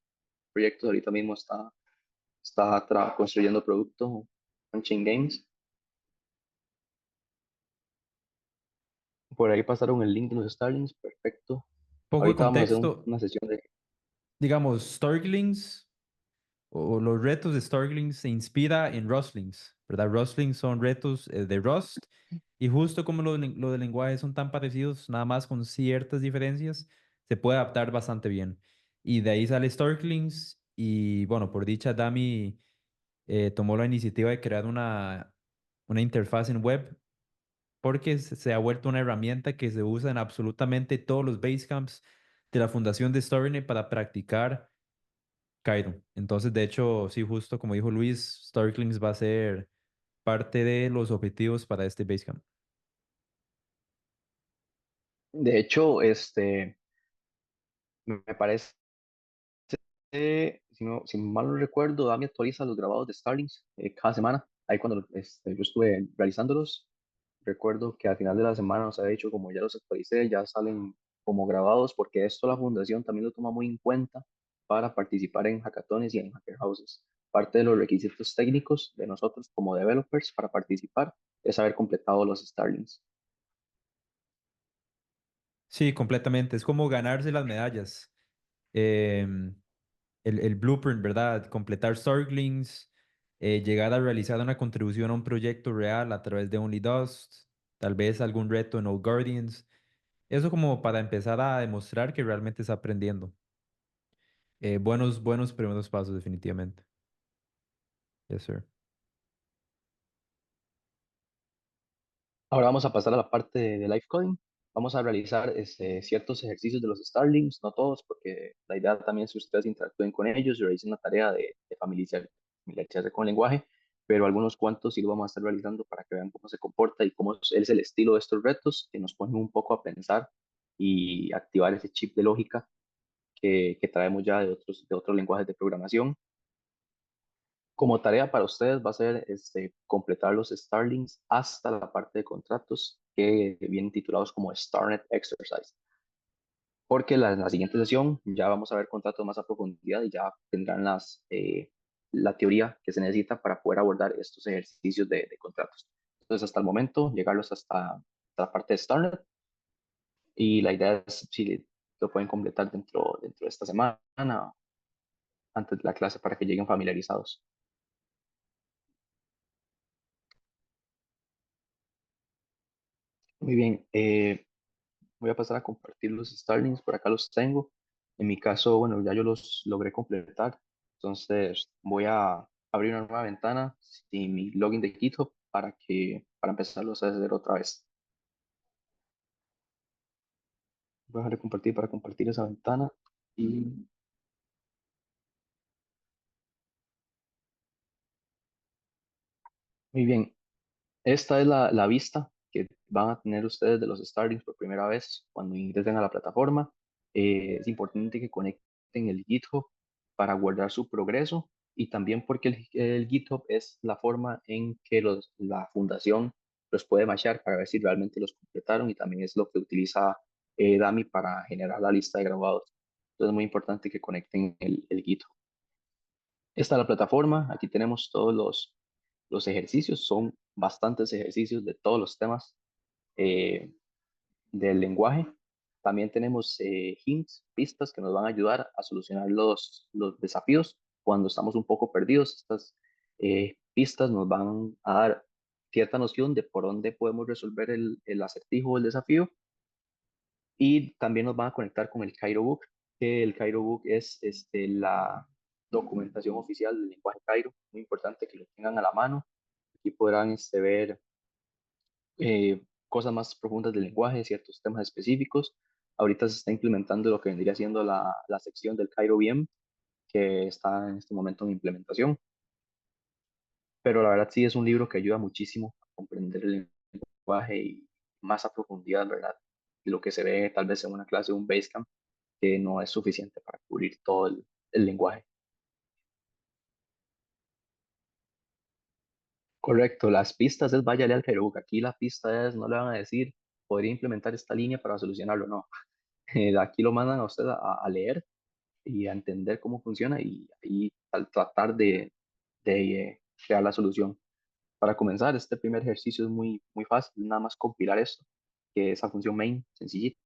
proyectos, ahorita mismo está construyendo producto, Chain Games. Por ahí pasaron el link de los Starlings, perfecto. Poco de Ahorita vamos a hacer contexto, una sesión de... digamos, Starlings o los retos de Starlings se inspira en Rustlings, ¿verdad? Rustlings son retos de Rust y justo como lo de lenguaje son tan parecidos, nada más con ciertas diferencias, se puede adaptar bastante bien. Y de ahí sale Starlings y bueno, por dicha, Dami tomó la iniciativa de crear una interfaz en web porque se ha vuelto una herramienta que se usa en absolutamente todos los Basecamps de la fundación de Starnet para practicar Kaido. Entonces, de hecho, sí, justo como dijo Luis, Starklings va a ser parte de los objetivos para este Basecamp. De hecho, me parece, si mal no recuerdo, Dami actualiza los grabados de Starlings cada semana. Ahí cuando yo estuve realizándolos, recuerdo que al final de la semana nos había dicho, como ya los actualicé, ya salen como graduados, porque esto la fundación también lo toma muy en cuenta para participar en hackatones y en hacker houses. Parte de los requisitos técnicos de nosotros como developers para participar es haber completado los Starlings. Sí, completamente. Es como ganarse las medallas. Em, el blueprint, ¿verdad? Completar Starlings, llegar a realizar una contribución a un proyecto real a través de Only Dust, tal vez algún reto en Old Guardians. Eso como para empezar a demostrar que realmente está aprendiendo. Buenos primeros pasos, definitivamente. Yes, sir. Ahora vamos a pasar a la parte de live coding. Vamos a realizar ciertos ejercicios de los Starlings, no todos, porque la idea también es que ustedes interactúen con ellos y realicen la tarea de familiarizarse con el lenguaje, pero algunos cuantos sí lo vamos a estar realizando para que vean cómo se comporta y cómo es el estilo de estos retos, que nos ponen un poco a pensar y activar ese chip de lógica que traemos ya de otros lenguajes de programación. Como tarea para ustedes va a ser completar los Starlings hasta la parte de contratos que vienen titulados como StarNet Exercise. Porque la siguiente sesión ya vamos a ver contratos más a profundidad y ya tendrán la teoría que se necesita para poder abordar estos ejercicios de contratos. Entonces, hasta el momento, llegarlos hasta la parte de StarNet y la idea es si lo pueden completar dentro de esta semana, antes de la clase, para que lleguen familiarizados. Muy bien. Voy a pasar a compartir los Starlings, por acá los tengo. En mi caso, bueno, ya yo los logré completar. Entonces voy a abrir una nueva ventana sin mi login de GitHub para empezarlos a hacer otra vez. Voy a dejar de compartir para compartir esa ventana. Y muy bien, esta es la vista que van a tener ustedes de los Starlings por primera vez cuando ingresen a la plataforma. Es importante que conecten el GitHub para guardar su progreso y también porque el GitHub es la forma en que la fundación los puede matchar para ver si realmente los completaron y también es lo que utiliza Dami para generar la lista de graduados. Entonces es muy importante que conecten el GitHub. Esta es la plataforma, aquí tenemos todos los ejercicios, son bastantes ejercicios de todos los temas eh, del lenguaje. También tenemos hints, pistas que nos van a ayudar a solucionar los desafíos cuando estamos un poco perdidos. Estas pistas nos van a dar cierta noción de por dónde podemos resolver el acertijo o el desafío y también nos van a conectar con el Cairo Book, que el Cairo Book es la documentación oficial del lenguaje Cairo, muy importante que lo tengan a la mano. Aquí podrán ver cosas más profundas del lenguaje, ciertos temas específicos. Ahorita se está implementando lo que vendría siendo la sección del Cairo VM, que está en este momento en implementación. Pero la verdad sí es un libro que ayuda muchísimo a comprender el lenguaje y más a profundidad, ¿verdad? De lo que se ve tal vez en una clase de un Basecamp, que no es suficiente para cubrir todo el lenguaje. Correcto, las pistas es váyale al Cairo. Aquí la pista es, no le van a decir, podría implementar esta línea para solucionarlo, no. Aquí lo mandan a usted a leer y a entender cómo funciona y al tratar de crear la solución. Para comenzar, este primer ejercicio es muy fácil, nada más compilar esto, que es esa función main, sencillita.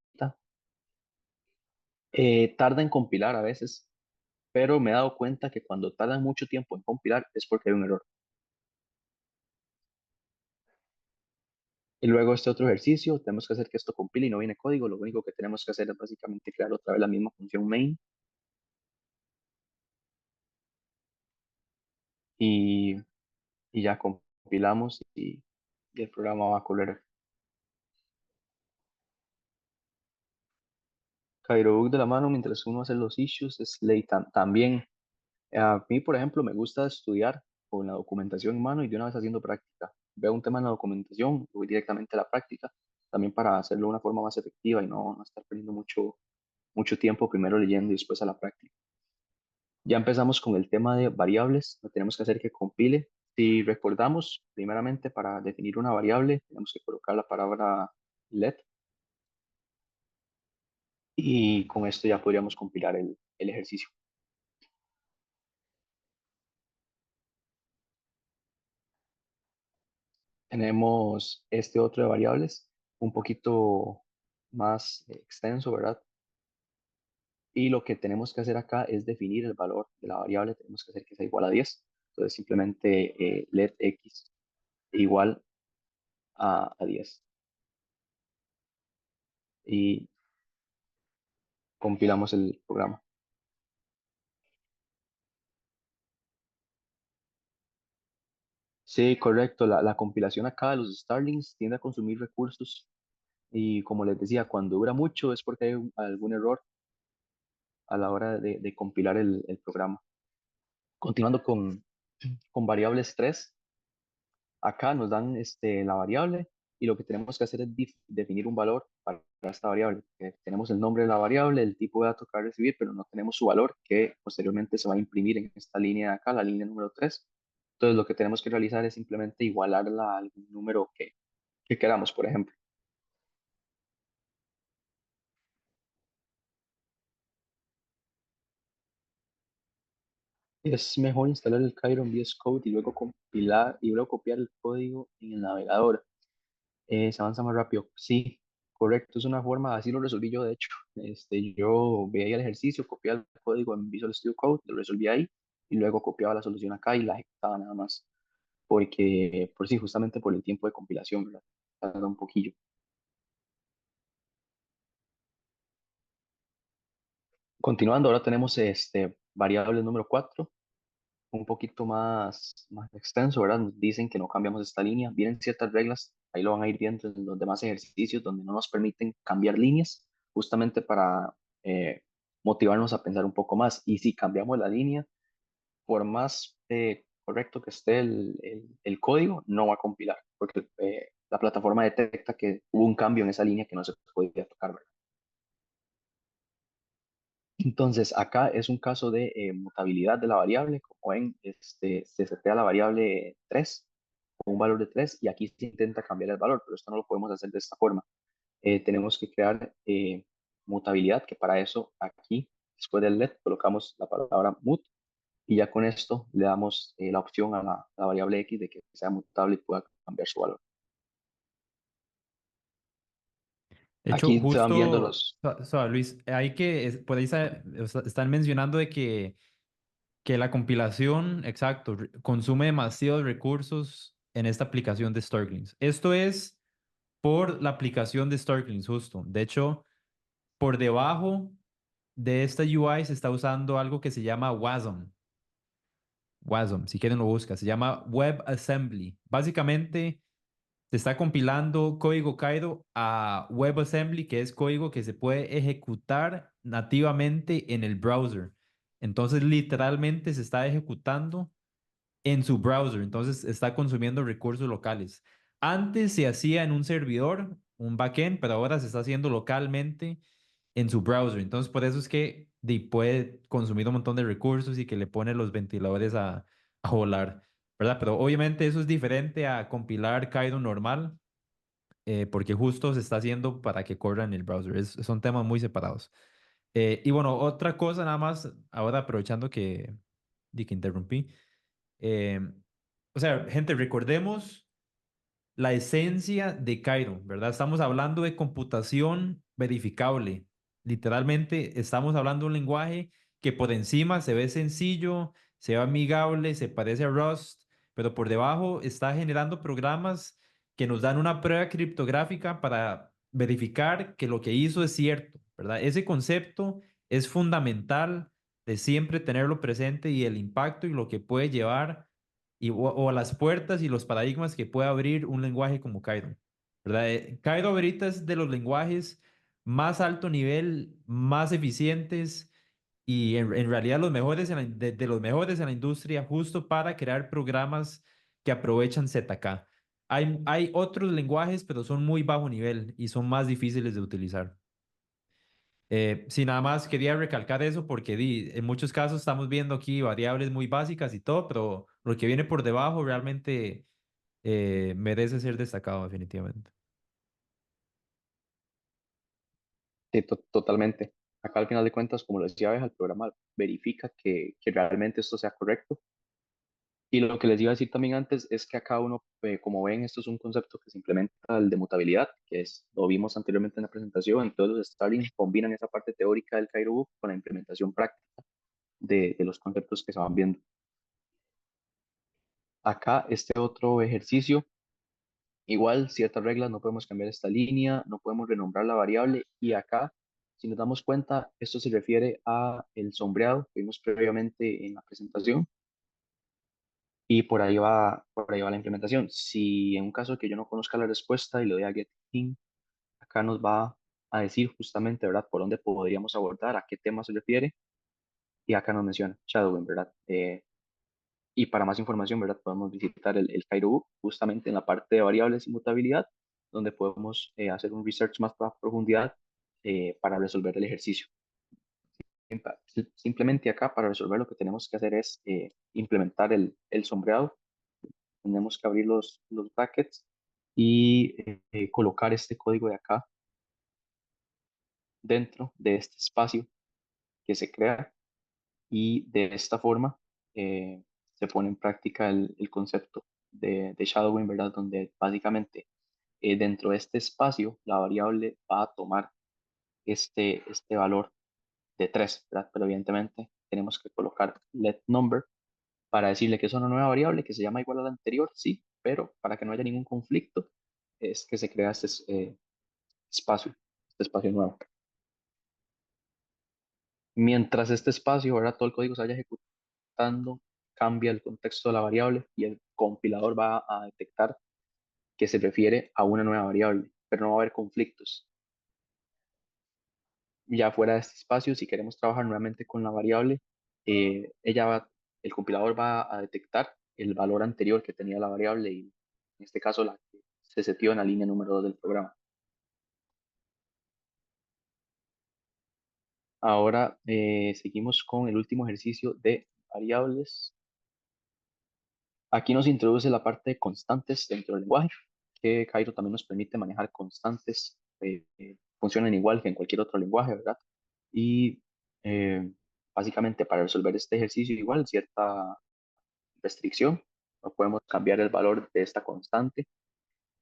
Tarda en compilar a veces, pero me he dado cuenta que cuando tardan mucho tiempo en compilar es porque hay un error. Y luego este otro ejercicio, tenemos que hacer que esto compile y no viene código, lo único que tenemos que hacer es básicamente crear otra vez la misma función main y, y ya compilamos y el programa va a correr. Kairobook de la mano mientras uno hace los issues es ley también. A mí, por ejemplo, me gusta estudiar con la documentación en mano y de una vez haciendo práctica. Veo un tema en la documentación, voy directamente a la práctica, también para hacerlo de una forma más efectiva y no estar perdiendo mucho tiempo primero leyendo y después a la práctica. Ya empezamos con el tema de variables, lo tenemos que hacer que compile. Si recordamos, primeramente para definir una variable tenemos que colocar la palabra let y con esto ya podríamos compilar el ejercicio. Tenemos este otro de variables, un poquito más extenso, ¿verdad? Y lo que tenemos que hacer acá es definir el valor de la variable, tenemos que hacer que sea igual a 10. Entonces simplemente let x igual a 10 y compilamos el programa. Sí, correcto. La compilación acá de los Starlings tiende a consumir recursos y como les decía, cuando dura mucho es porque hay algún error a la hora de compilar el programa. Continuando con variables 3, acá nos dan la variable y lo que tenemos que hacer es definir un valor para esta variable. Tenemos el nombre de la variable, el tipo de dato que va a recibir, pero no tenemos su valor que posteriormente se va a imprimir en esta línea de acá, la línea número 3. Entonces lo que tenemos que realizar es simplemente igualarla a algún número que queramos, por ejemplo. Es mejor instalar el Cairo en VS Code y luego compilar y luego copiar el código en el navegador. Se avanza más rápido. Sí, correcto. Es una forma, así lo resolví yo, de hecho. Yo veía el ejercicio, copiaba el código en Visual Studio Code, lo resolvía ahí y luego copiaba la solución acá y la ejecutaba nada más. Porque, por sí, justamente por el tiempo de compilación, ¿verdad? Tarda un poquillo. Continuando, ahora tenemos variable número 4 un poquito más extenso, ¿verdad? Nos dicen que no cambiamos esta línea. Vienen ciertas reglas, ahí lo van a ir viendo en los demás ejercicios donde no nos permiten cambiar líneas, justamente para eh, motivarnos a pensar un poco más. Y si cambiamos la línea, por más correcto que esté el código, no va a compilar, porque la plataforma detecta que hubo un cambio en esa línea que no se podía tocar, ¿verdad? Entonces, acá es un caso de mutabilidad de la variable. Como ven, se setea la variable 3 con un valor de 3 y aquí se intenta cambiar el valor, pero esto no lo podemos hacer de esta forma. Tenemos que crear mutabilidad, que para eso aquí, después del let, colocamos la palabra mut y ya con esto le damos la opción a la variable x de que sea mutable y pueda cambiar su valor. De hecho, Aquí se van viendo justo, los... Luis, hay que, por ahí están mencionando de que la compilación, exacto, consume demasiados recursos en esta aplicación de Starklings. Esto es por la aplicación de Starklings, justo. De hecho, por debajo de esta UI se está usando algo que se llama WASM. WASM, si quieren lo busca, se llama WebAssembly. Básicamente se está compilando código Kaido a WebAssembly, que es código que se puede ejecutar nativamente en el browser. Entonces, literalmente se está ejecutando en su browser, entonces está consumiendo recursos locales. Antes se hacía en un servidor, un backend, pero ahora se está haciendo localmente en su browser. Entonces, por eso es que puede consumir un montón de recursos y que le pone los ventiladores a volar, ¿verdad? Pero obviamente eso es diferente a compilar Kaido normal, porque justo se está haciendo para que corra en el browser. Son temas muy separados. Y bueno, otra cosa nada más, ahora aprovechando que interrumpí. Eh, o sea, gente, recordemos la esencia de Cairo, ¿verdad? Estamos hablando de computación verificable. Literalmente estamos hablando de un lenguaje que por encima se ve sencillo, se ve amigable, se parece a Rust, pero por debajo está generando programas que nos dan una prueba criptográfica para verificar que lo que hizo es cierto, ¿verdad? Ese concepto es fundamental de siempre tenerlo presente y el impacto y lo que puede llevar o las puertas y los paradigmas que puede abrir un lenguaje como Kaido, ¿verdad? Kaido ahorita es de los lenguajes más alto nivel, más eficientes y en realidad los mejores de los mejores en la industria justo para crear programas que aprovechan ZK. Hay otros lenguajes, pero son muy bajo nivel y son más difíciles de utilizar. Sí, nada más quería recalcar eso porque en muchos casos estamos viendo aquí variables muy básicas y todo, pero lo que viene por debajo realmente merece ser destacado definitivamente. Sí, totalmente. Acá al final de cuentas, como lo decía Abeja, el programa verifica que realmente esto sea correcto. Y lo que les iba a decir también antes es que acá uno, como ven, esto es un concepto que se implementa el de mutabilidad, que es, lo vimos anteriormente en la presentación, entonces los Starling combinan esa parte teórica del Cairo Book con la implementación práctica de los conceptos que se van viendo. Acá este otro ejercicio, igual ciertas reglas, no podemos cambiar esta línea, no podemos renombrar la variable y acá, si nos damos cuenta, esto se refiere a el sombreado que vimos previamente en la presentación y por ahí va la implementación. Si en un caso que yo no conozca la respuesta y le doy a get in, acá nos va a decir justamente, ¿verdad?, por dónde podríamos abordar, a qué tema se refiere y acá nos menciona shadowing, ¿verdad? Y para más información, ¿verdad? Podemos visitar el Cairo Book justamente en la parte de variables y mutabilidad, donde podemos hacer un research más a profundidad para resolver el ejercicio. Simplemente acá para resolver lo que tenemos que hacer es implementar el sombreado. Tenemos que abrir los brackets y colocar este código de acá dentro de este espacio que se crea y de esta forma se pone en práctica el concepto de shadowing, ¿verdad? Donde básicamente dentro de este espacio la variable va a tomar este valor de 3, ¿verdad? Pero evidentemente tenemos que colocar let number para decirle que es una nueva variable que se llama igual a la anterior, sí, pero para que no haya ningún conflicto es que se crea espacio, este espacio nuevo. Mientras este espacio, ¿verdad? Todo el código se vaya ejecutando, cambia el contexto de la variable y el compilador va a detectar que se refiere a una nueva variable, pero no va a haber conflictos. Ya fuera de este espacio, si queremos trabajar nuevamente con la variable, el compilador va a detectar el valor anterior que tenía la variable y en este caso la que se setió en la línea número 2 del programa. Ahora seguimos con el último ejercicio de variables. Aquí nos introduce la parte de constantes dentro del lenguaje, que Cairo también nos permite manejar constantes, funcionan igual que en cualquier otro lenguaje, ¿verdad? Y eh, básicamente para resolver este ejercicio igual, cierta restricción, no podemos cambiar el valor de esta constante.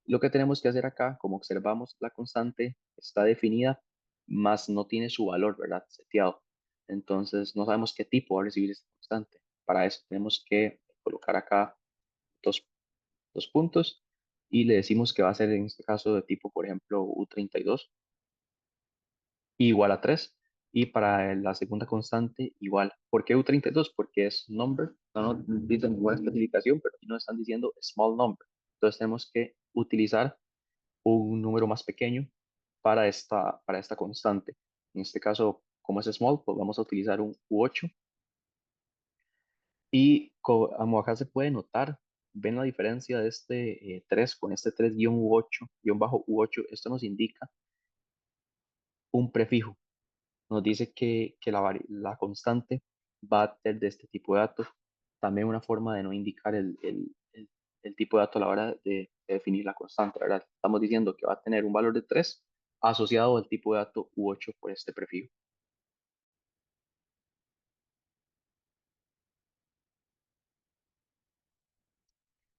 Lo que tenemos que hacer acá, como observamos, la constante está definida, más no tiene su valor, ¿verdad? Seteado. Entonces no sabemos qué tipo va a recibir esta constante. Para eso tenemos que colocar acá dos dos puntos y le decimos que va a ser en este caso de tipo, por ejemplo, U32 igual a 3 y para la segunda constante igual. ¿Por qué U32? Porque es number, no nos dicen ninguna especificación, pero aquí nos están diciendo small number. Entonces tenemos que utilizar un número más pequeño para esta constante. En este caso, como es small, pues vamos a utilizar un U8 y como acá se puede notar, ven la diferencia de este 3 con este 3-U8, guión bajo U8, esto nos indica un prefijo, nos dice que la constante va a ser de este tipo de datos, también una forma de no indicar el tipo de dato a la hora de definir la constante, ¿verdad? Estamos diciendo que va a tener un valor de 3 asociado al tipo de dato U8 por este prefijo.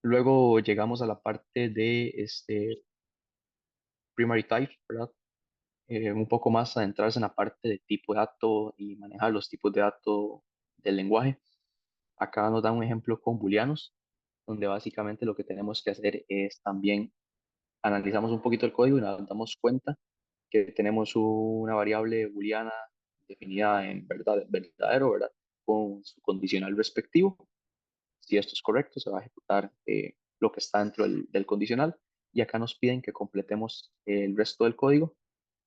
Luego llegamos a la parte de este primary type, ¿verdad? Un poco más adentrarse en la parte de tipo de dato y manejar los tipos de dato del lenguaje. Acá nos da un ejemplo con booleanos, donde básicamente lo que tenemos que hacer es también analizamos un poquito el código y nos damos cuenta que tenemos una variable booleana definida en verdadero, ¿verdad? Con su condicional respectivo. Si esto es correcto, se va a ejecutar lo que está dentro del condicional. Y acá nos piden que completemos el resto del código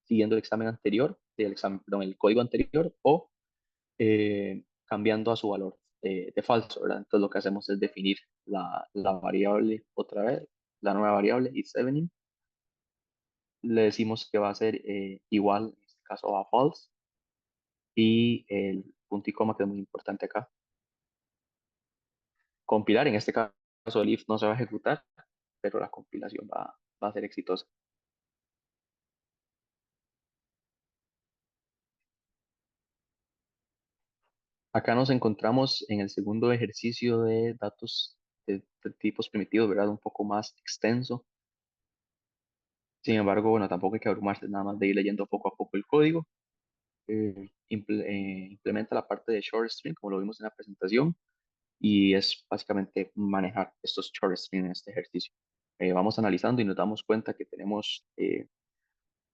siguiendo el examen anterior, perdón, el código anterior o cambiando a su valor de falso, ¿verdad? Entonces lo que hacemos es definir la variable otra vez, la nueva variable is17, le decimos que va a ser igual, en este caso a false, y el punto y coma que es muy importante acá. Compilar, en este caso el if no se va a ejecutar, pero la compilación va a ser exitosa. Acá nos encontramos en el segundo ejercicio de datos de tipos primitivos, ¿verdad? Un poco más extenso. Sin embargo, bueno, tampoco hay que abrumarse, nada más de ir leyendo poco a poco el código. Implementa la parte de short string, como lo vimos en la presentación, y es básicamente manejar estos short string en este ejercicio. Vamos analizando y nos damos cuenta que tenemos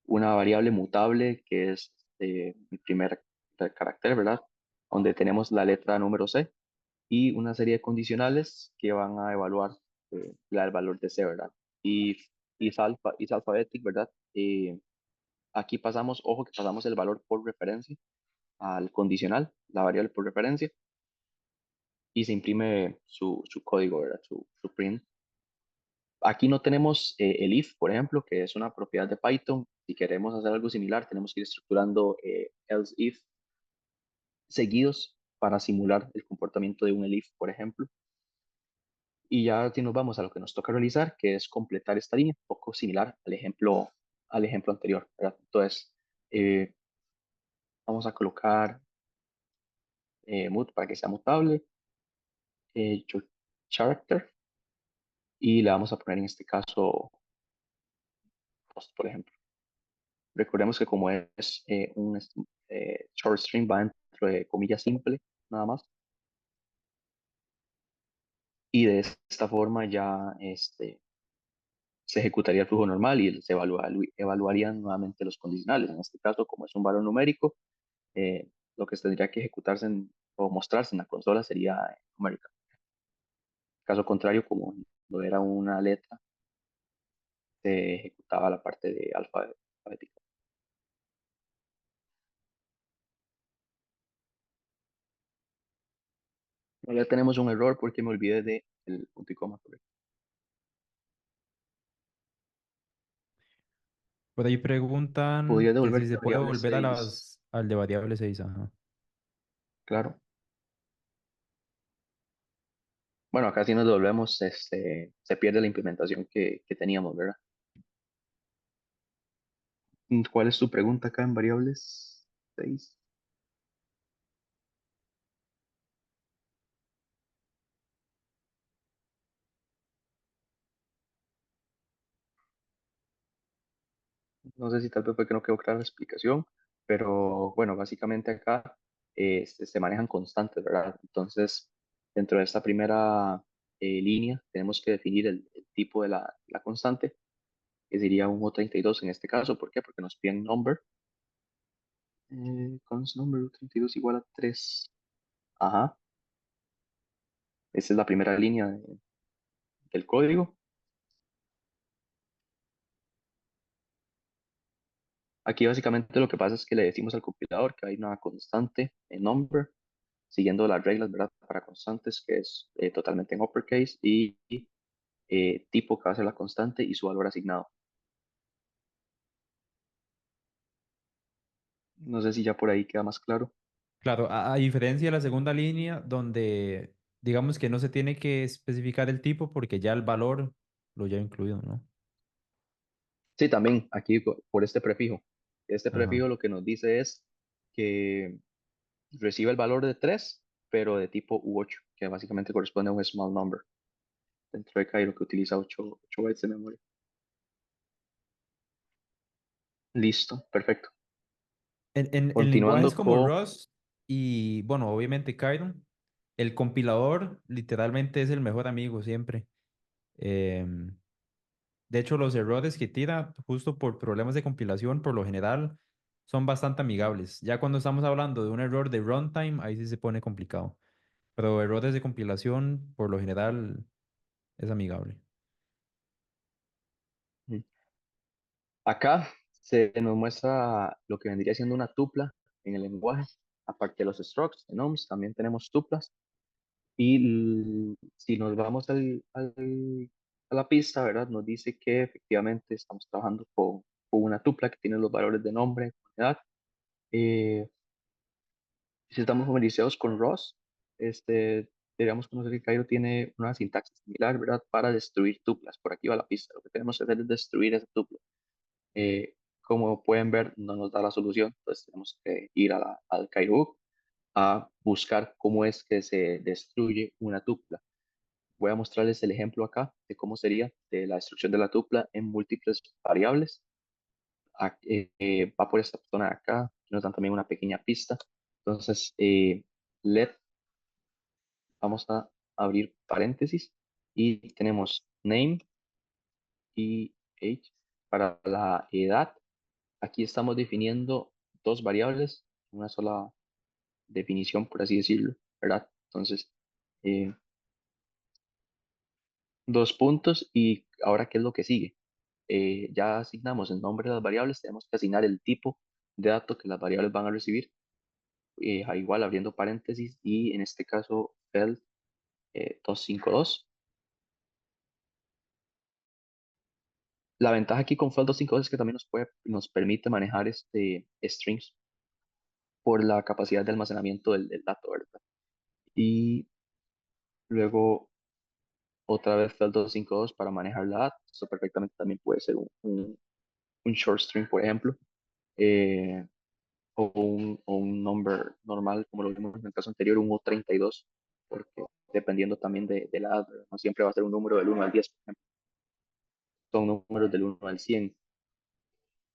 una variable mutable que es el primer carácter, ¿verdad? Donde tenemos la letra número C y una serie de condicionales que van a evaluar el valor de C, ¿verdad? Y is alphabetic, ¿verdad? Aquí pasamos, ojo que pasamos el valor por referencia al condicional, la variable por referencia, y se imprime su código, ¿verdad? Su print. Aquí no tenemos el if, por ejemplo, que es una propiedad de Python. Si queremos hacer algo similar, tenemos que ir estructurando else if seguidos para simular el comportamiento de un elif, por ejemplo. Y ya si nos vamos a lo que nos toca realizar, que es completar esta línea, un poco similar al ejemplo anterior, ¿verdad? Entonces, eh, vamos a colocar mut para que sea mutable, your character, y le vamos a poner en este caso post, por ejemplo. Recordemos que como es un short string, va dentro de comillas simple, nada más. Y de esta forma ya se ejecutaría el flujo normal y evaluarían nuevamente los condicionales. En este caso, como es un valor numérico, lo que tendría que ejecutarse o mostrarse en la consola sería numérica. Caso contrario, como no era una letra, se ejecutaba la parte de alfabética. Bueno, ya tenemos un error porque me olvidé de el punto y coma, correcto. Por ahí preguntan Podría que devolver si se puede variable volver a 6, al de variable 6. Ajá. claro. Bueno, acá si nos devolvemos, se pierde la implementación que teníamos, ¿verdad? ¿Cuál es tu pregunta acá en variables 6? No sé si tal vez fue que no quedó clara la explicación, pero bueno, básicamente acá se manejan constantes, ¿verdad? Entonces, dentro de esta primera línea, tenemos que definir el tipo de la constante, que sería un O32 en este caso. ¿Por qué? Porque nos piden number. Const number O32 igual a 3. Ajá, esa es la primera línea del código. Aquí básicamente lo que pasa es que le decimos al compilador que hay una constante en number siguiendo las reglas, ¿verdad? Para constantes, que es totalmente en uppercase, y tipo que va a ser la constante y su valor asignado. No sé si ya por ahí queda más claro. Claro, a diferencia de la segunda línea, donde digamos que no se tiene que especificar el tipo porque ya el valor lo lleva incluido, ¿no? Sí, también aquí por este prefijo. Este Ajá. prefijo lo que nos dice es que recibe el valor de 3 pero de tipo U8, que básicamente corresponde a un small number. Dentro de Cairo que utiliza 8 bytes de memoria. Listo, perfecto. En lenguajes Continuando como con... Rust y, bueno, obviamente Python, el compilador literalmente es el mejor amigo siempre. Em, de hecho, los errores que tira justo por problemas de compilación, por lo general, son bastante amigables. Ya cuando estamos hablando de un error de runtime, ahí sí se pone complicado. Pero errores de compilación, por lo general, es amigable. Acá se nos muestra lo que vendría siendo una tupla en el lenguaje. Aparte de los structs, en OMS, también tenemos tuplas. Y si nos vamos a la pista, ¿verdad? Nos dice que efectivamente estamos trabajando con una tupla que tiene los valores de nombre, edad. Eh, si estamos familiarizados con ROS, deberíamos conocer que Cairo tiene una sintaxis similar, ¿verdad? Para destruir tuplas. Por aquí va la pista. Lo que tenemos que hacer es destruir esa tupla. Eh, Como pueden ver, no nos da la solución, entonces tenemos que ir al Kaihook a buscar cómo es que se destruye una tupla. Voy a mostrarles el ejemplo acá de cómo sería de la destrucción de la tupla en múltiples variables. Va por esta zona de acá, aquí nos dan también una pequeña pista. Entonces, let, vamos a abrir paréntesis y tenemos name y age para la edad. Aquí estamos definiendo dos variables, una sola definición, por así decirlo, ¿verdad? Entonces, eh, dos puntos y ahora, ¿qué es lo que sigue? Ya asignamos el nombre de las variables, tenemos que asignar el tipo de dato que las variables van a recibir, igual abriendo paréntesis y en este caso el 252. La ventaja aquí con Feld 252 es que también nos permite manejar strings por la capacidad de almacenamiento del dato, ¿verdad? Y luego otra vez Feld 252 para manejar la data. Esto perfectamente también puede ser un short string, por ejemplo, eh, o un number normal, como lo vimos en el caso anterior, un U32, porque dependiendo también de la edad, ¿verdad? No siempre va a ser un número del 1 al 10, por ejemplo. Son números del 1 al 100,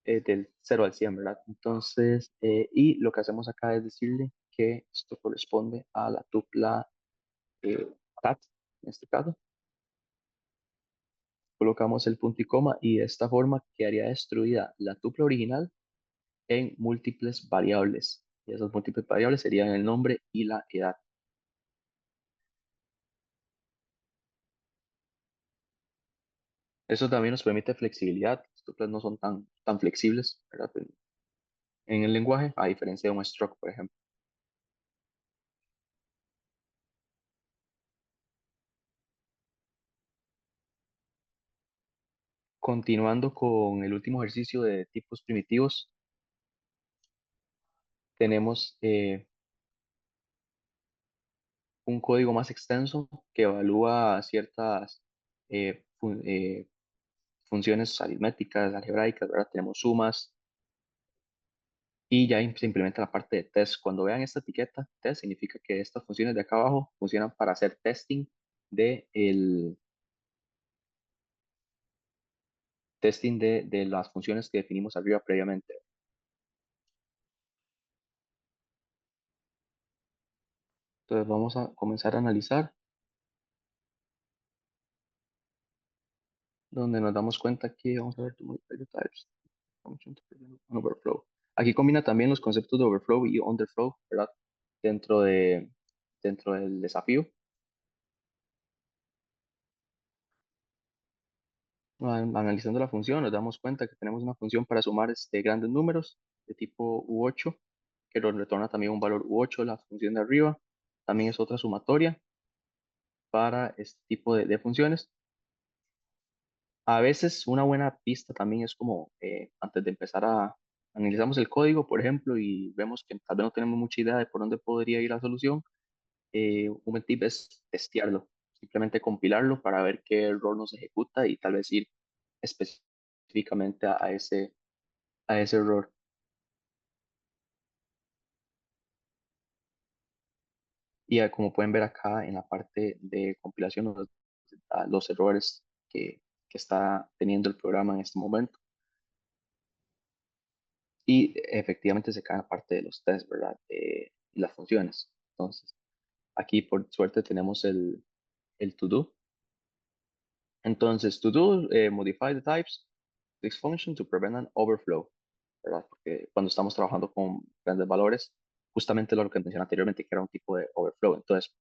del 0 al 100, ¿verdad? Entonces, y lo que hacemos acá es decirle que esto corresponde a la tupla eh, tat, en este caso. Colocamos el punto y coma y de esta forma quedaría destruida la tupla original en múltiples variables. Y esas múltiples variables serían el nombre y la edad. Eso también nos permite flexibilidad. Las tuplas no son tan flexibles, ¿verdad? En el lenguaje, a diferencia de un struct, por ejemplo. Continuando con el último ejercicio de tipos primitivos, tenemos un código más extenso que evalúa ciertas eh, fun- eh, funciones aritméticas, algebraicas, ¿verdad? Tenemos sumas y ya se implementa la parte de test. Cuando vean esta etiqueta, test significa que estas funciones de acá abajo funcionan para hacer testing de las funciones que definimos arriba previamente. Entonces vamos a comenzar a analizar, donde nos damos cuenta que vamos a ver to modify the types, function to prevent an overflow. Aquí combina también los conceptos de overflow y underflow, ¿verdad? Dentro de, dentro del desafío. Analizando la función, nos damos cuenta que tenemos una función para sumar grandes números de tipo U8, que nos retorna también un valor U8, la función de arriba. También es otra sumatoria para este tipo de funciones. A veces una buena pista también es como, antes de empezar analizamos el código, por ejemplo, y vemos que tal vez no tenemos mucha idea de por dónde podría ir la solución. Un buen tip es testearlo, simplemente compilarlo para ver qué error nos ejecuta y tal vez ir específicamente a ese error. Y como pueden ver acá en la parte de compilación, los errores que está teniendo el programa en este momento. Y efectivamente se cae en la parte de los tests, ¿verdad? Y las funciones. Entonces, aquí por suerte tenemos el to do. Entonces, to do, modify the types of this function to prevent an overflow, ¿verdad? Porque cuando estamos trabajando con grandes valores, justamente lo que mencioné anteriormente, que era un tipo de overflow. Entonces,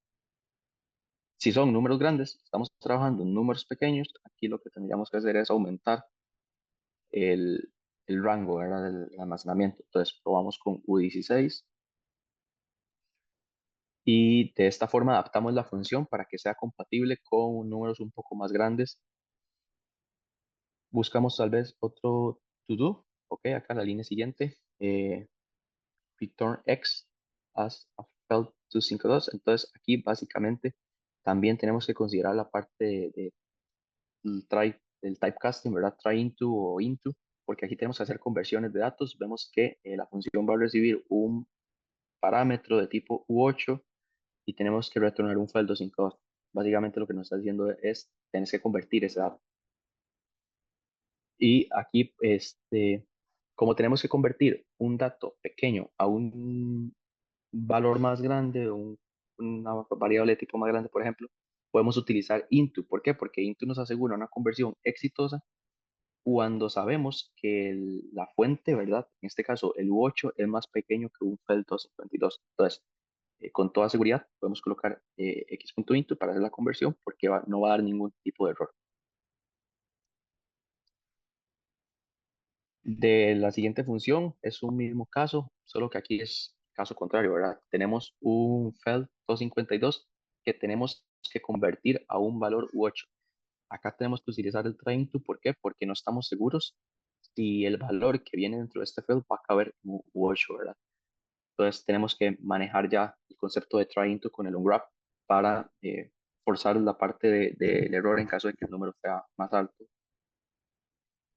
si son números grandes, estamos trabajando en números pequeños, aquí lo que tendríamos que hacer es aumentar el, el rango, ¿verdad? Del almacenamiento. Entonces, probamos con U16 y de esta forma adaptamos la función para que sea compatible con números un poco más grandes. Buscamos tal vez otro to do, ok, acá la línea siguiente, return x as a felt 252. Entonces aquí básicamente también tenemos que considerar la parte del typecasting, ¿verdad? Try into o into, porque aquí tenemos que hacer conversiones de datos. Vemos que la función va a recibir parámetro de tipo U8 y tenemos que retornar un file 252. Básicamente lo que nos está diciendo es, tienes que convertir ese dato. Y aquí, como tenemos que convertir un dato pequeño a un valor más grande, una variable de tipo más grande, por ejemplo, podemos utilizar into. ¿Por qué? Porque into nos asegura una conversión exitosa cuando sabemos que la fuente, ¿verdad? En este caso, el U8 es más pequeño que un FEL 252. Entonces, con toda seguridad podemos colocar x.into para hacer la conversión porque no va a dar ningún tipo de error. De la siguiente función es un mismo caso, solo que aquí es caso contrario, ¿verdad? Tenemos un FEL 252 que tenemos que convertir a un valor U8. Acá tenemos que utilizar el try into. ¿Por qué? Porque no estamos seguros si el valor que viene dentro de este FEL va a caber en U8, ¿verdad? Entonces tenemos que manejar ya el concepto de try into con el unwrap para forzar la parte del error en caso de que el número sea más alto.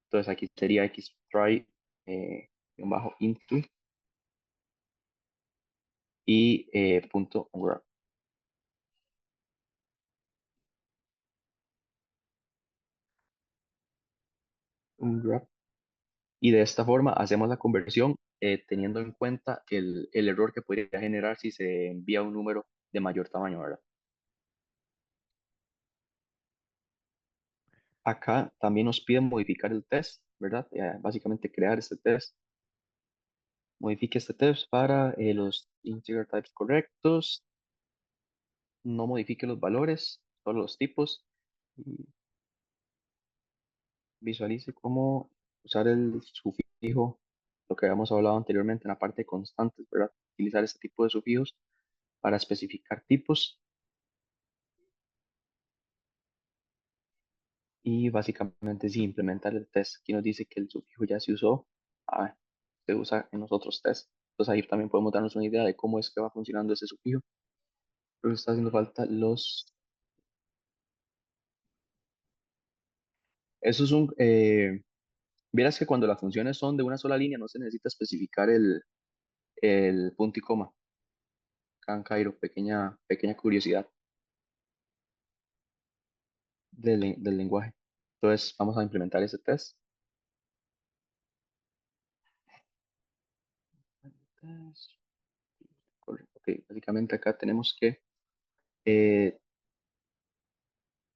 Entonces aquí sería x try bajo into y punto unwrap. Unwrap. Y de esta forma hacemos la conversión teniendo en cuenta el error que podría generar si se envía un número de mayor tamaño, ¿verdad? Acá también nos piden modificar el test, ¿verdad? Básicamente crear este test. Modifique este test para los integer types correctos. No modifique los valores, solo los tipos. Y visualice cómo usar el sufijo, lo que habíamos hablado anteriormente en la parte de constantes, ¿verdad? Utilizar este tipo de sufijos para especificar tipos y básicamente sí implementar el test. Aquí nos dice que el sufijo ya se usó, se usa en los otros tests. Entonces ahí también podemos darnos una idea de cómo es que va funcionando ese sufijo. Pero está haciendo falta Eso es vieras que cuando las funciones son de una sola línea no se necesita especificar el punto y coma. Can Cairo, pequeña curiosidad del lenguaje. Entonces vamos a implementar ese test. Correcto. Ok, básicamente acá tenemos que eh,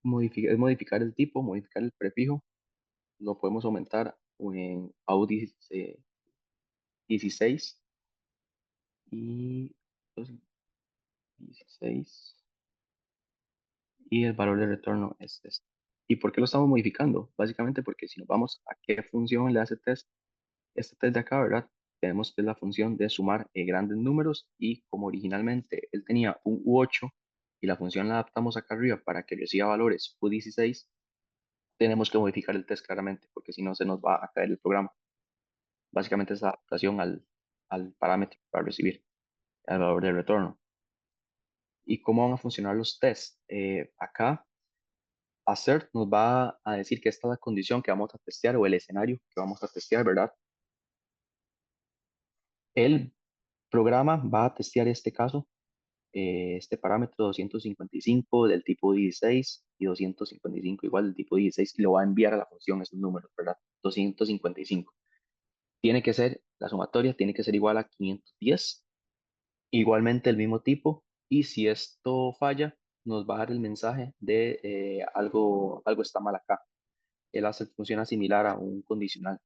modificar el tipo, modificar el prefijo. Lo podemos aumentar en Audi 16 y pues, 16 y el valor de retorno es este. ¿Y por qué lo estamos modificando? Básicamente porque si nos vamos a qué función le hace test, este test de acá, ¿verdad? Tenemos que es la función de sumar grandes números y como originalmente él tenía un U8 y la función la adaptamos acá arriba para que reciba valores U16, tenemos que modificar el test claramente porque si no se nos va a caer el programa. Básicamente es la adaptación al parámetro para recibir el valor de retorno. ¿Y cómo van a funcionar los tests? Acá assert nos va a decir que esta es la condición que vamos a testear o el escenario que vamos a testear, ¿verdad? El programa va a testear este caso, este parámetro 255 del tipo 16 y 255 igual del tipo 16 y lo va a enviar a la función esos números, ¿verdad? 255. Tiene que ser, la sumatoria tiene que ser igual a 510, igualmente el mismo tipo y si esto falla, nos va a dar el mensaje de algo está mal acá. El asset funciona similar a un condicional.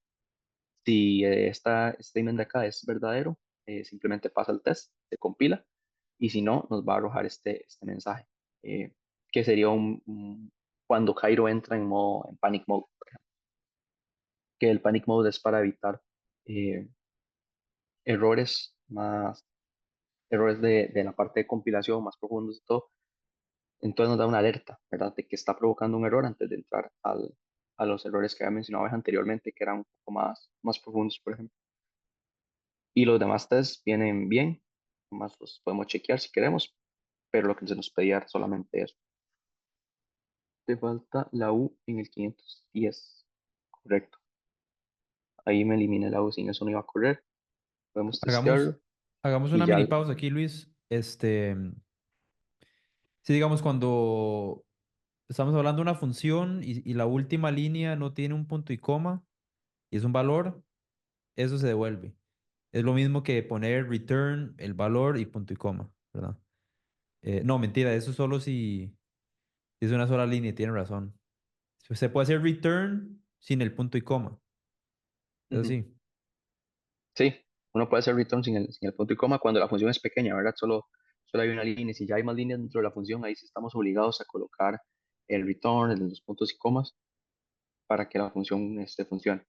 Si esta statement de acá es verdadero, simplemente pasa el test, se compila, y si no, nos va a arrojar este mensaje, eh, que sería cuando Cairo entra en panic mode, por ejemplo, que el panic mode es para evitar eh, errores errores de la parte de compilación más profundos y todo. Entonces nos da una alerta, ¿verdad? De que está provocando un error antes de entrar a los errores que había mencionado anteriormente, que eran un poco más profundos, por ejemplo. Y los demás tests vienen bien, más los podemos chequear si queremos, pero lo que se nos pedía era solamente eso. Te falta la U en el 510. Correcto. Ahí me eliminé la U, sin eso no iba a correr. Podemos Hagamos, testearlo. Hagamos Y una ya, mini pausa aquí, Luis. Si digamos cuando estamos hablando de una función y la última línea no tiene un punto y coma y es un valor, eso se devuelve. Es lo mismo que poner return, el valor y punto y coma, ¿verdad? No, mentira, eso solo si es una sola línea, tiene razón. Se puede hacer return sin el punto y coma. Eso ujú, sí. sí, uno puede hacer return sin el punto y coma cuando la función es pequeña, ¿verdad? Solo hay una línea. Si ya hay más líneas dentro de la función, ahí sí estamos obligados a colocar el return, los puntos y comas, para que la función funcione.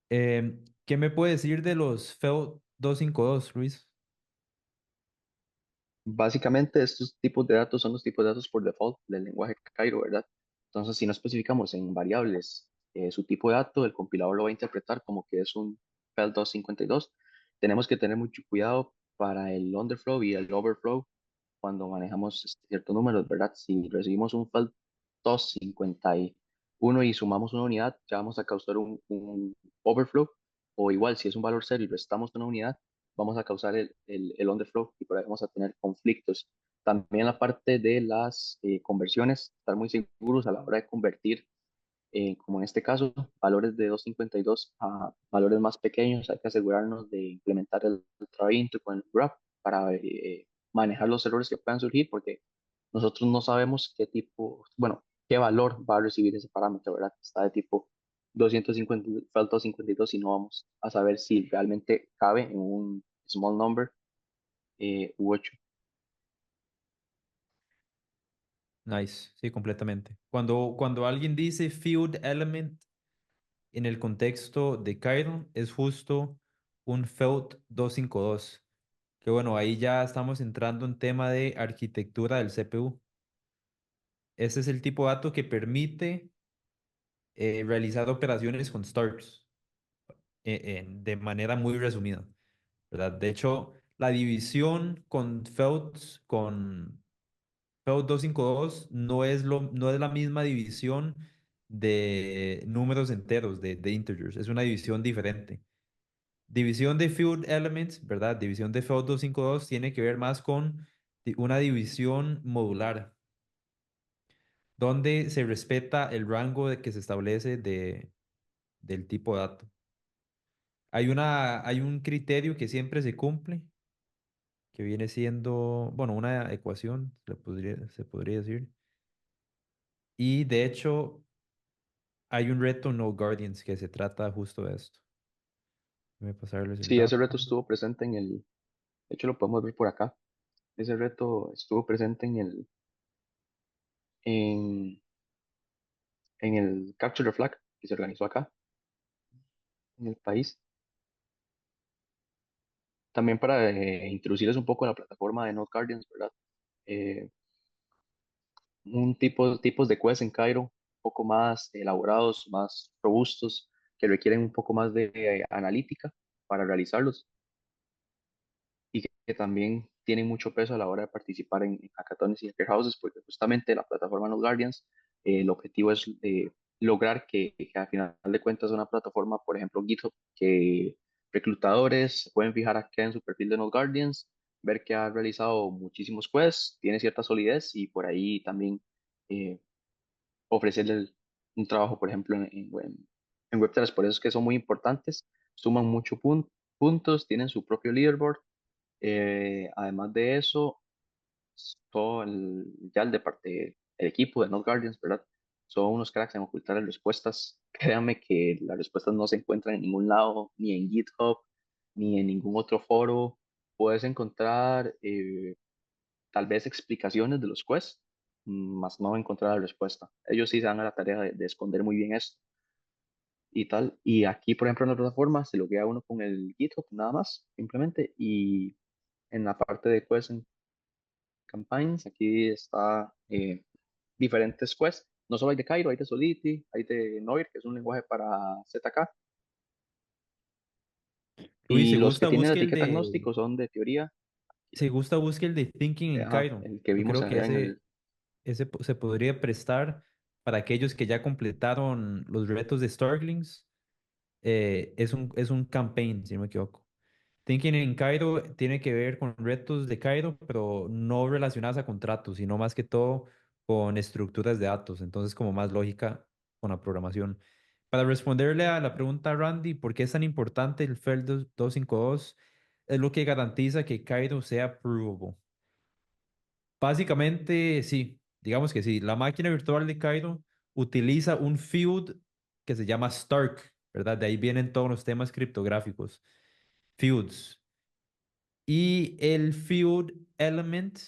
¿Qué me puede decir de los FEO 252, Luis? Básicamente, estos tipos de datos son los tipos de datos por default del lenguaje Cairo, ¿verdad? Entonces, si no especificamos en variables su tipo de dato, el compilador lo va a interpretar como que es un FEL 252. Tenemos que tener mucho cuidado para el underflow y el overflow cuando manejamos ciertos números, ¿verdad? Si recibimos un FEL 251 y sumamos una unidad, ya vamos a causar un overflow, o igual, si es un valor cero y restamos una unidad, vamos a causar el underflow y por ahí vamos a tener conflictos. También la parte de las conversiones, estar muy seguros a la hora de convertir, como en este caso, valores de 252 a valores más pequeños. Hay que asegurarnos de implementar el try-into con el graph para manejar los errores que puedan surgir, porque nosotros no sabemos qué tipo, bueno, qué valor va a recibir ese parámetro, ¿verdad? Está de tipo 250, falta 52 y no vamos a saber si realmente cabe en un small number u 8. Nice, sí, completamente. Cuando alguien dice field element en el contexto de Chiron, es justo un FEUT 252. Que bueno, ahí ya estamos entrando en tema de arquitectura del CPU. Ese es el tipo de dato que permite realizar operaciones con stars de manera muy resumida, ¿verdad? De hecho, la división con FEUT 252 no es la misma división de números enteros, de integers, es una división diferente. División de field elements, ¿verdad? División de FEUT 252 tiene que ver más con una división modular, donde se respeta el rango de que se establece del tipo de dato. Hay un criterio que siempre se cumple, que viene siendo, bueno, una ecuación, se podría decir. Y de hecho, hay un reto No Guardians que se trata justo de esto. Voy a pasarles el Sí, ese dato. reto estuvo presente de hecho lo podemos ver por acá. Ese reto estuvo presente en, en el Capture the Flag que se organizó acá, en el país. También para introducirles un poco a la plataforma de Node Guardians, ¿verdad? Eh, tipos de quests en Cairo, un poco más elaborados, más robustos, que requieren un poco más de analítica para realizarlos y que también tienen mucho peso a la hora de participar en hackatones y hacker houses, porque justamente la plataforma Node Guardians, el objetivo es lograr que al final de cuentas es una plataforma, por ejemplo GitHub, que reclutadores se pueden fijar acá en su perfil de Node Guardians, ver que ha realizado muchísimos quests, tiene cierta solidez y por ahí también eh, ofrecerle un trabajo, por ejemplo, en Web3. Por eso es que son muy importantes, suman muchos puntos, tienen su propio leaderboard. Además de eso, ya el equipo de Node Guardians, ¿verdad? Son unos cracks en ocultar las respuestas. Créanme que las respuestas no se encuentran en ningún lado, ni en GitHub, ni en ningún otro foro. Puedes encontrar tal vez explicaciones de los quests, más no encontrar la respuesta. Ellos sí se dan a la tarea de esconder muy bien esto y tal. Y aquí, por ejemplo, en la plataforma se loguea uno con el GitHub nada más, simplemente, y en la parte de quests campaigns. Aquí está diferentes quests. No solo hay de Cairo, hay de Solidity, hay de Noir, que es un lenguaje para ZK. Luis, Y se los que gusta tienen la busque el etiqueta de, agnóstico son de teoría. se gusta busque el de Thinking en Ajá, Cairo. el que Yo vimos creo que allá en el... se podría prestar para aquellos que ya completaron los retos de Starlings. Es un campaign, si no me equivoco. Thinking in Cairo tiene que ver con retos de Cairo, pero no relacionadas a contratos, sino más que todo con estructuras de datos. Entonces, como más lógica con la programación. Para responderle a la pregunta, Randy, ¿por qué es tan importante el FEL 252? Es lo que garantiza que Cairo sea provable. Básicamente, sí, digamos que sí. La máquina virtual de Cairo utiliza un field que se llama Stark, ¿verdad? De ahí vienen todos los temas criptográficos. Fields. Y el field element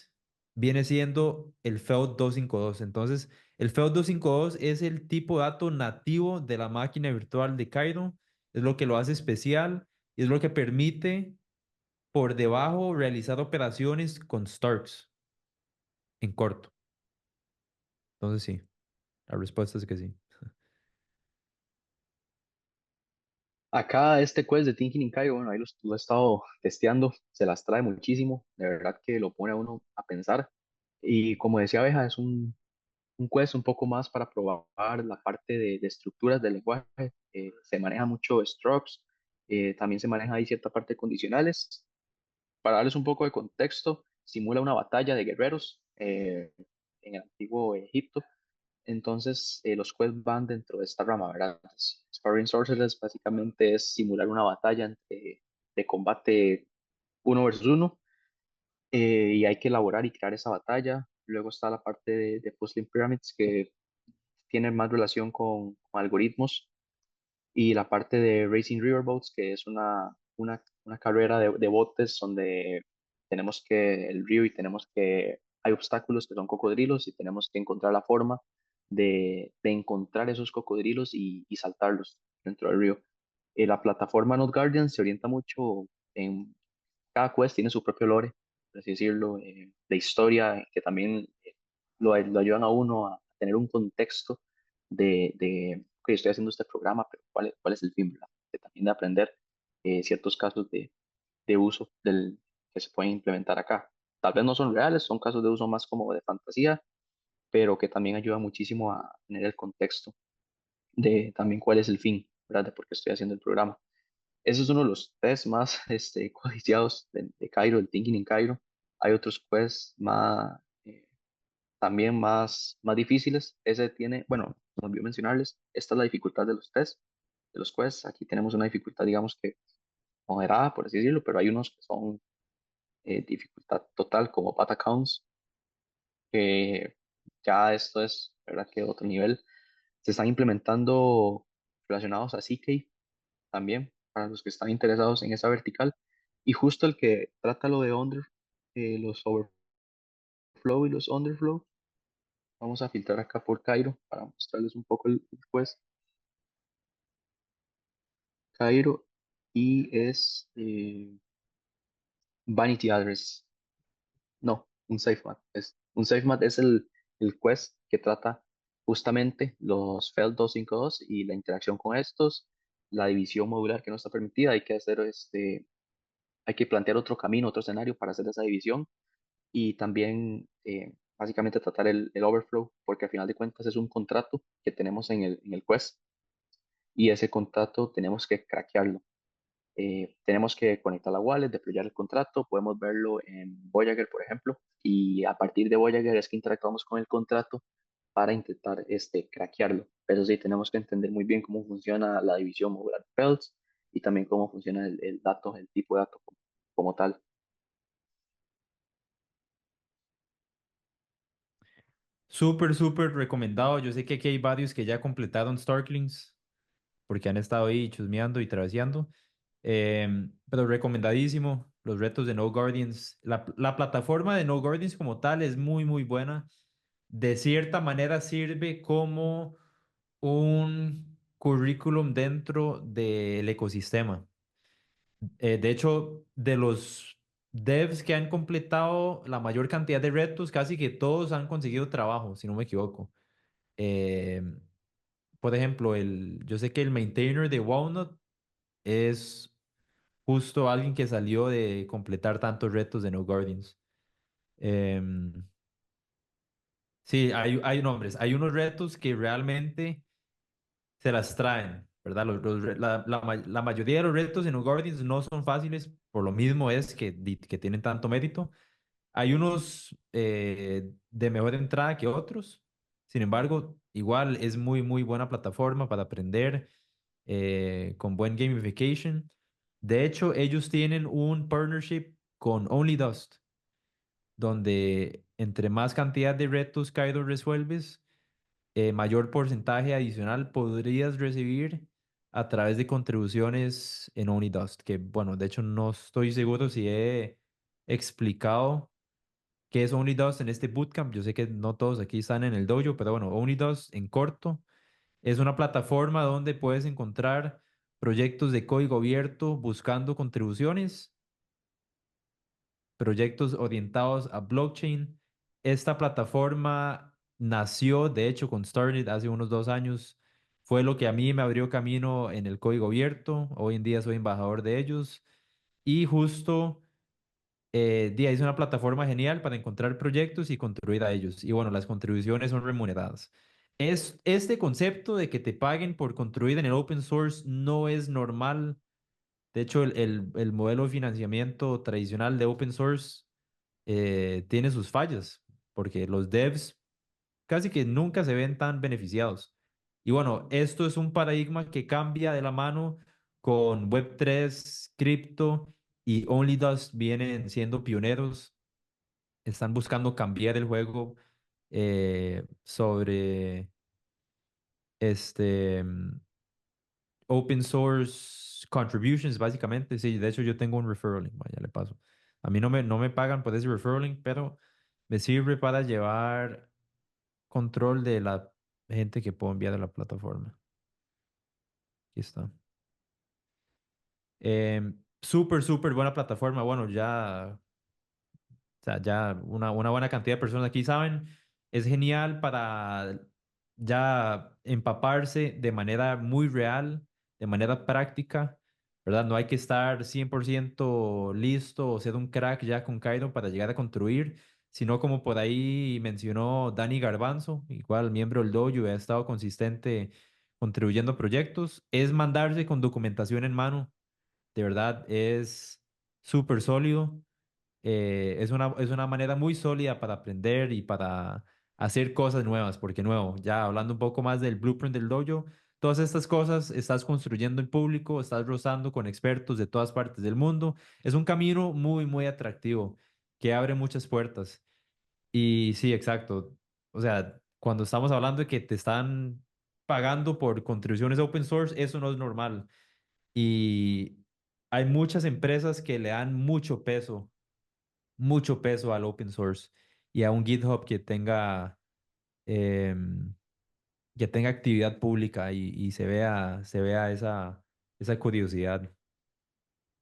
viene siendo el FEOD 252. Entonces, el FEOD 252 es el tipo de dato nativo de la máquina virtual de Cairo. Es lo que lo hace especial y es lo que permite por debajo realizar operaciones con Starks en corto. Entonces, sí, la respuesta es que sí. Acá este quiz de Thinking in Cairo, bueno, ahí lo he estado testeando, se las trae muchísimo, de verdad que lo pone a uno a pensar. Y como decía Abeja, es un quiz un poco más para probar la parte de estructuras del lenguaje. Se maneja mucho strokes, también se maneja ahí cierta parte de condicionales. Para darles un poco de contexto, simula una batalla de guerreros en el antiguo Egipto. Entonces, los quests van dentro de esta rama, ¿verdad? Sparring Sorcerers básicamente es simular una batalla de combate uno versus uno, y hay que elaborar y crear esa batalla. Luego está la parte de Puzzling Pyramids que tiene más relación con algoritmos, y la parte de Racing Riverboats, que es una carrera de botes donde tenemos que, el río y tenemos que, hay obstáculos que son cocodrilos y tenemos que encontrar la forma de encontrar esos cocodrilos y saltarlos dentro del río. La plataforma Not Guardian se orienta mucho en, cada quest tiene su propio lore, por así decirlo, de historia, que también lo ayudan a uno a tener un contexto ok, estoy haciendo este programa, pero ¿cuál es el fin, verdad? También de aprender ciertos casos de uso que se pueden implementar acá. Tal vez no son reales, son casos de uso más como de fantasía, pero que también ayuda muchísimo a tener el contexto de también cuál es el fin, ¿verdad? De por qué estoy haciendo el programa. Ese es uno de los test más codiciados de Cairo, el Thinking in Cairo. Hay otros quests también más difíciles. Ese tiene, bueno, me olvidó mencionarles, esta es la dificultad de los tests, de los quests. Aquí tenemos una dificultad, digamos que moderada, por así decirlo, pero hay unos que son dificultad total, como Patacounts, que ya esto es, ¿verdad? Que otro nivel. Se están implementando relacionados a CK también, para los que están interesados en esa vertical. Y justo el que trata lo de los overflow y los underflow, vamos a filtrar acá por Cairo para mostrarles un poco el quest. Cairo y es Vanity Address. No, un SafeMap. Un SafeMap es el quest que trata justamente los FEL 252 y la interacción con estos, la división modular que no está permitida. Hay que hacer hay que plantear otro camino, otro escenario para hacer esa división, y también básicamente tratar el overflow, porque al final de cuentas es un contrato que tenemos en el quest, y ese contrato tenemos que craquearlo. Tenemos que conectar la wallet, deployar el contrato, podemos verlo en Voyager, por ejemplo, y a partir de Voyager es que interactuamos con el contrato para intentar craquearlo. Pero sí, tenemos que entender muy bien cómo funciona la división modular de Pelts y también cómo funciona el dato, el tipo de dato como tal. Súper, súper recomendado. Yo sé que aquí hay varios que ya completaron Starklings porque han estado ahí chusmeando y traveseando. Pero recomendadísimo los retos de No Guardians. La plataforma de No Guardians como tal es muy, muy buena. De cierta manera sirve como un currículum dentro del ecosistema. De hecho, de los devs que han completado la mayor cantidad de retos, casi que todos han conseguido trabajo, si no me equivoco. Em, por ejemplo, yo sé que el maintainer de Walnut es justo alguien que salió de completar tantos retos de No Guardians. Em, sí, hay nombres. Hay unos retos que realmente se las traen. ¿verdad? La mayoría de los retos en los Guardians no son fáciles, por lo mismo es que tienen tanto mérito. Hay unos de mejor entrada que otros, sin embargo, igual es muy, muy buena plataforma para aprender con buen gamification. De hecho, ellos tienen un partnership con Only Dust, donde entre más cantidad de retos Kaido resuelves, mayor porcentaje adicional podrías recibir a través de contribuciones en Onidust, que bueno, de hecho no estoy seguro si he explicado qué es Onidust en este bootcamp. Yo sé que no todos aquí están en el dojo, pero bueno, Onidust en corto es una plataforma donde puedes encontrar proyectos de código abierto buscando contribuciones, proyectos orientados a blockchain. Esta plataforma nació, de hecho, con Starnet hace unos 2 años. Fue lo que a mí me abrió camino en el código abierto. Hoy en día soy embajador de ellos. Y justo, es una plataforma genial para encontrar proyectos y contribuir a ellos. Y bueno, las contribuciones son remuneradas. Este concepto de que te paguen por construir en el open source no es normal. De hecho, el modelo de financiamiento tradicional de open source tiene sus fallas, porque los devs casi que nunca se ven tan beneficiados. Y bueno, esto es un paradigma que cambia de la mano con Web3, cripto y OnlyDust vienen siendo pioneros, están buscando cambiar el juego sobre este open source contributions, básicamente. Sí, de hecho yo tengo un referral link, vaya, le paso. A mí no me pagan por ese referral link, pero me sirve para llevar control de la gente que puedo enviar a la plataforma. Aquí está. Súper, súper buena plataforma. Bueno, ya, o sea, ya una buena cantidad de personas aquí saben. Es genial para ya empaparse de manera muy real, de manera práctica, ¿verdad? No hay que estar 100% listo o ser un crack ya con Kaido para llegar a construir, sino como por ahí mencionó Dani Garbanzo, igual miembro del dojo y ha estado consistente contribuyendo a proyectos, es mandarse con documentación en mano. De verdad, es súper sólido. Es una manera muy sólida para aprender y para hacer cosas nuevas, porque nuevo, ya hablando un poco más del blueprint del dojo, todas estas cosas estás construyendo en público, estás rozando con expertos de todas partes del mundo. Es un camino muy, muy atractivo que abre muchas puertas. Y sí, exacto. O sea, cuando estamos hablando de que te están pagando por contribuciones open source, eso no es normal. Y hay muchas empresas que le dan mucho peso al open source y a un GitHub em, que tenga actividad pública y se vea esa curiosidad.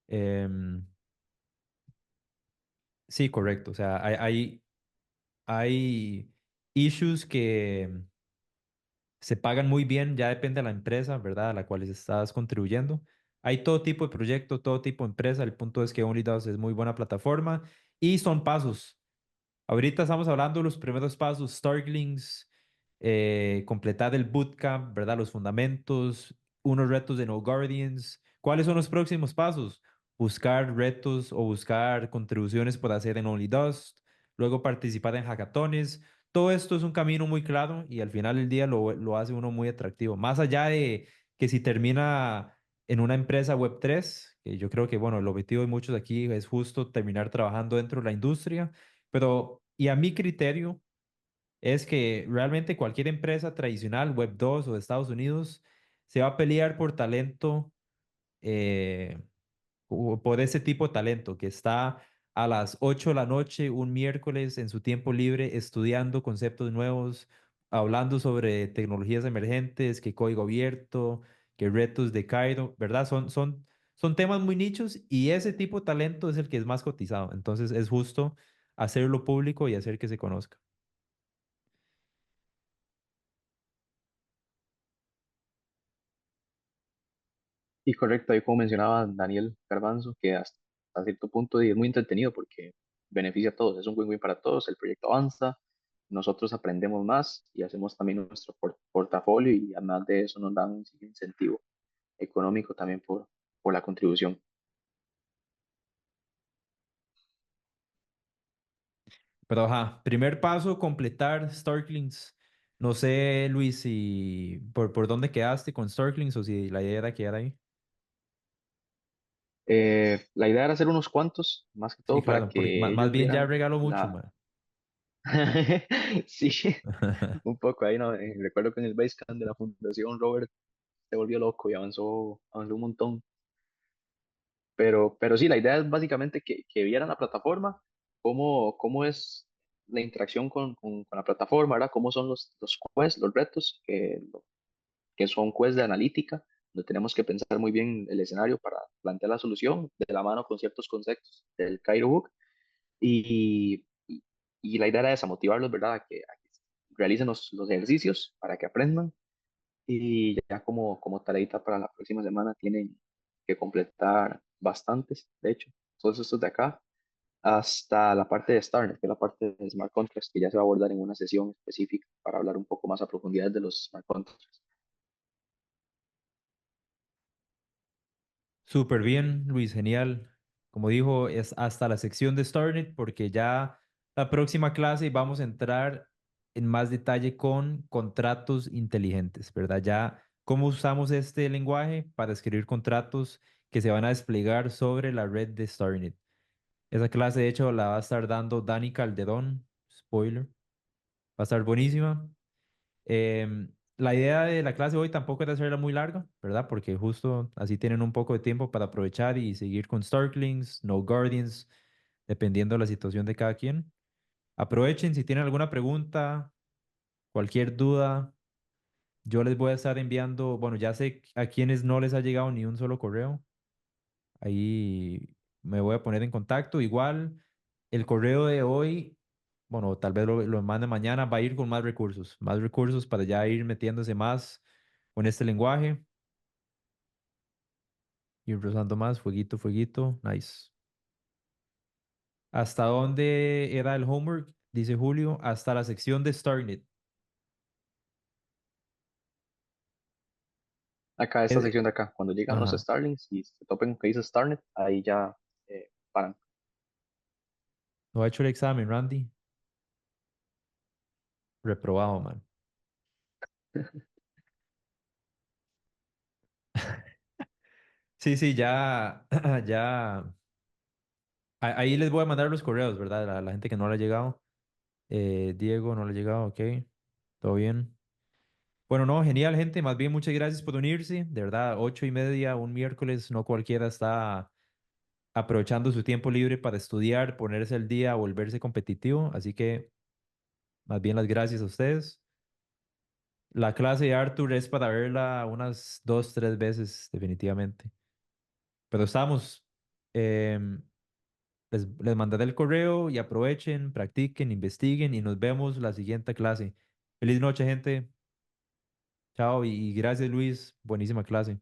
Em, sí, correcto. O sea, hay issues que se pagan muy bien, ya depende de la empresa, ¿verdad? A la cual estás contribuyendo. Hay todo tipo de proyecto, todo tipo de empresa. El punto es que OnlyDAOs es muy buena plataforma y son pasos. Ahorita estamos hablando de los primeros pasos, Starklings, completar el bootcamp, ¿verdad? Los fundamentos, unos retos de No Guardians. ¿Cuáles son los próximos pasos? Buscar retos o buscar contribuciones por hacer en Only Dust, luego participar en hackatones. Todo esto es un camino muy claro y al final del día lo hace uno muy atractivo. Más allá de que si termina en una empresa Web3, que yo creo que, bueno, el objetivo de muchos aquí es justo terminar trabajando dentro de la industria, pero, y a mi criterio, es que realmente cualquier empresa tradicional, Web2 o de Estados Unidos, se va a pelear por talento, eh, o por ese tipo de talento que está a las 8 de la noche, un miércoles, en su tiempo libre, estudiando conceptos nuevos, hablando sobre tecnologías emergentes, que código abierto, que retos de Cairo, ¿verdad? Son temas muy nichos y ese tipo de talento es el que es más cotizado. Entonces es justo hacerlo público y hacer que se conozca. Y correcto, ahí como mencionaba Daniel Garbanzo, que hasta cierto punto es muy entretenido porque beneficia a todos, es un win-win para todos, el proyecto avanza, nosotros aprendemos más y hacemos también nuestro portafolio y además de eso nos dan un incentivo. económico también por la contribución. Pero ajá, primer paso, completar Starklings. No sé, Luis, si por dónde quedaste con Starklings o si la idea era quedar ahí. La idea era hacer unos cuantos, más que Sí, todo para claro, porque que más ellos bien ya vieran regalo mucho, la... man. Sí, un poco ahí, ¿no? Recuerdo que en el Basecamp de la Fundación Robert se volvió loco y avanzó un montón. Pero sí, la idea es básicamente que vieran la plataforma, cómo es la interacción con la plataforma, ¿verdad? Cómo son los quests, los retos, que son quests de analítica, donde tenemos que pensar muy bien el escenario para plantear la solución de la mano con ciertos conceptos del Cairo Book. Y la idea era esa, motivarlos, ¿verdad? A que realicen los ejercicios para que aprendan. Y ya como tareita para la próxima semana tienen que completar bastantes, de hecho, todos estos de acá, hasta la parte de Starnet, que es la parte de Smart Contracts, que ya se va a abordar en una sesión específica para hablar un poco más a profundidad de los Smart Contracts. Súper bien, Luis, genial. Como dijo, es hasta la sección de Starnet porque ya la próxima clase vamos a entrar en más detalle con contratos inteligentes, ¿verdad? Ya cómo usamos este lenguaje para escribir contratos que se van a desplegar sobre la red de Starnet. Esa clase, de hecho, la va a estar dando Dani Calderón, spoiler, va a estar buenísima. La idea de la clase hoy tampoco era hacerla muy larga, ¿verdad? Porque justo así tienen un poco de tiempo para aprovechar y seguir con Starklings, No Guardians, dependiendo de la situación de cada quien. Aprovechen si tienen alguna pregunta, cualquier duda. Yo les voy a estar enviando, bueno, ya sé a quienes no les ha llegado ni un solo correo. Ahí me voy a poner en contacto. Igual, el correo de hoy, bueno, tal vez lo mande mañana, va a ir con más recursos para ya ir metiéndose más con este lenguaje, ir usando más, fueguito, fueguito, nice. ¿Hasta dónde era el homework? Dice Julio, hasta la sección de StarNet. Acá, esta Eh, sección de acá, cuando llegan los Ajá, Starlings y se topen que dice Starnet, ahí ya paran. no ha hecho el examen, Randy. Reprobado, man. Sí, sí, ya, ya. Ahí les voy a mandar los correos, ¿verdad? La gente que no le ha llegado. Diego, no le ha llegado, ok. Todo bien. Bueno, no, genial, gente. Más bien, muchas gracias por unirse. De verdad, 8:30, un miércoles, no cualquiera está aprovechando su tiempo libre para estudiar, ponerse al día, volverse competitivo. Así que, más bien, las gracias a ustedes. La clase de Arthur es para verla unas 2, 3 veces, definitivamente. Pero estamos. em, les mandaré el correo y aprovechen, practiquen, investiguen y nos vemos la siguiente clase. Feliz noche, gente. Chao y gracias, Luis. Buenísima clase.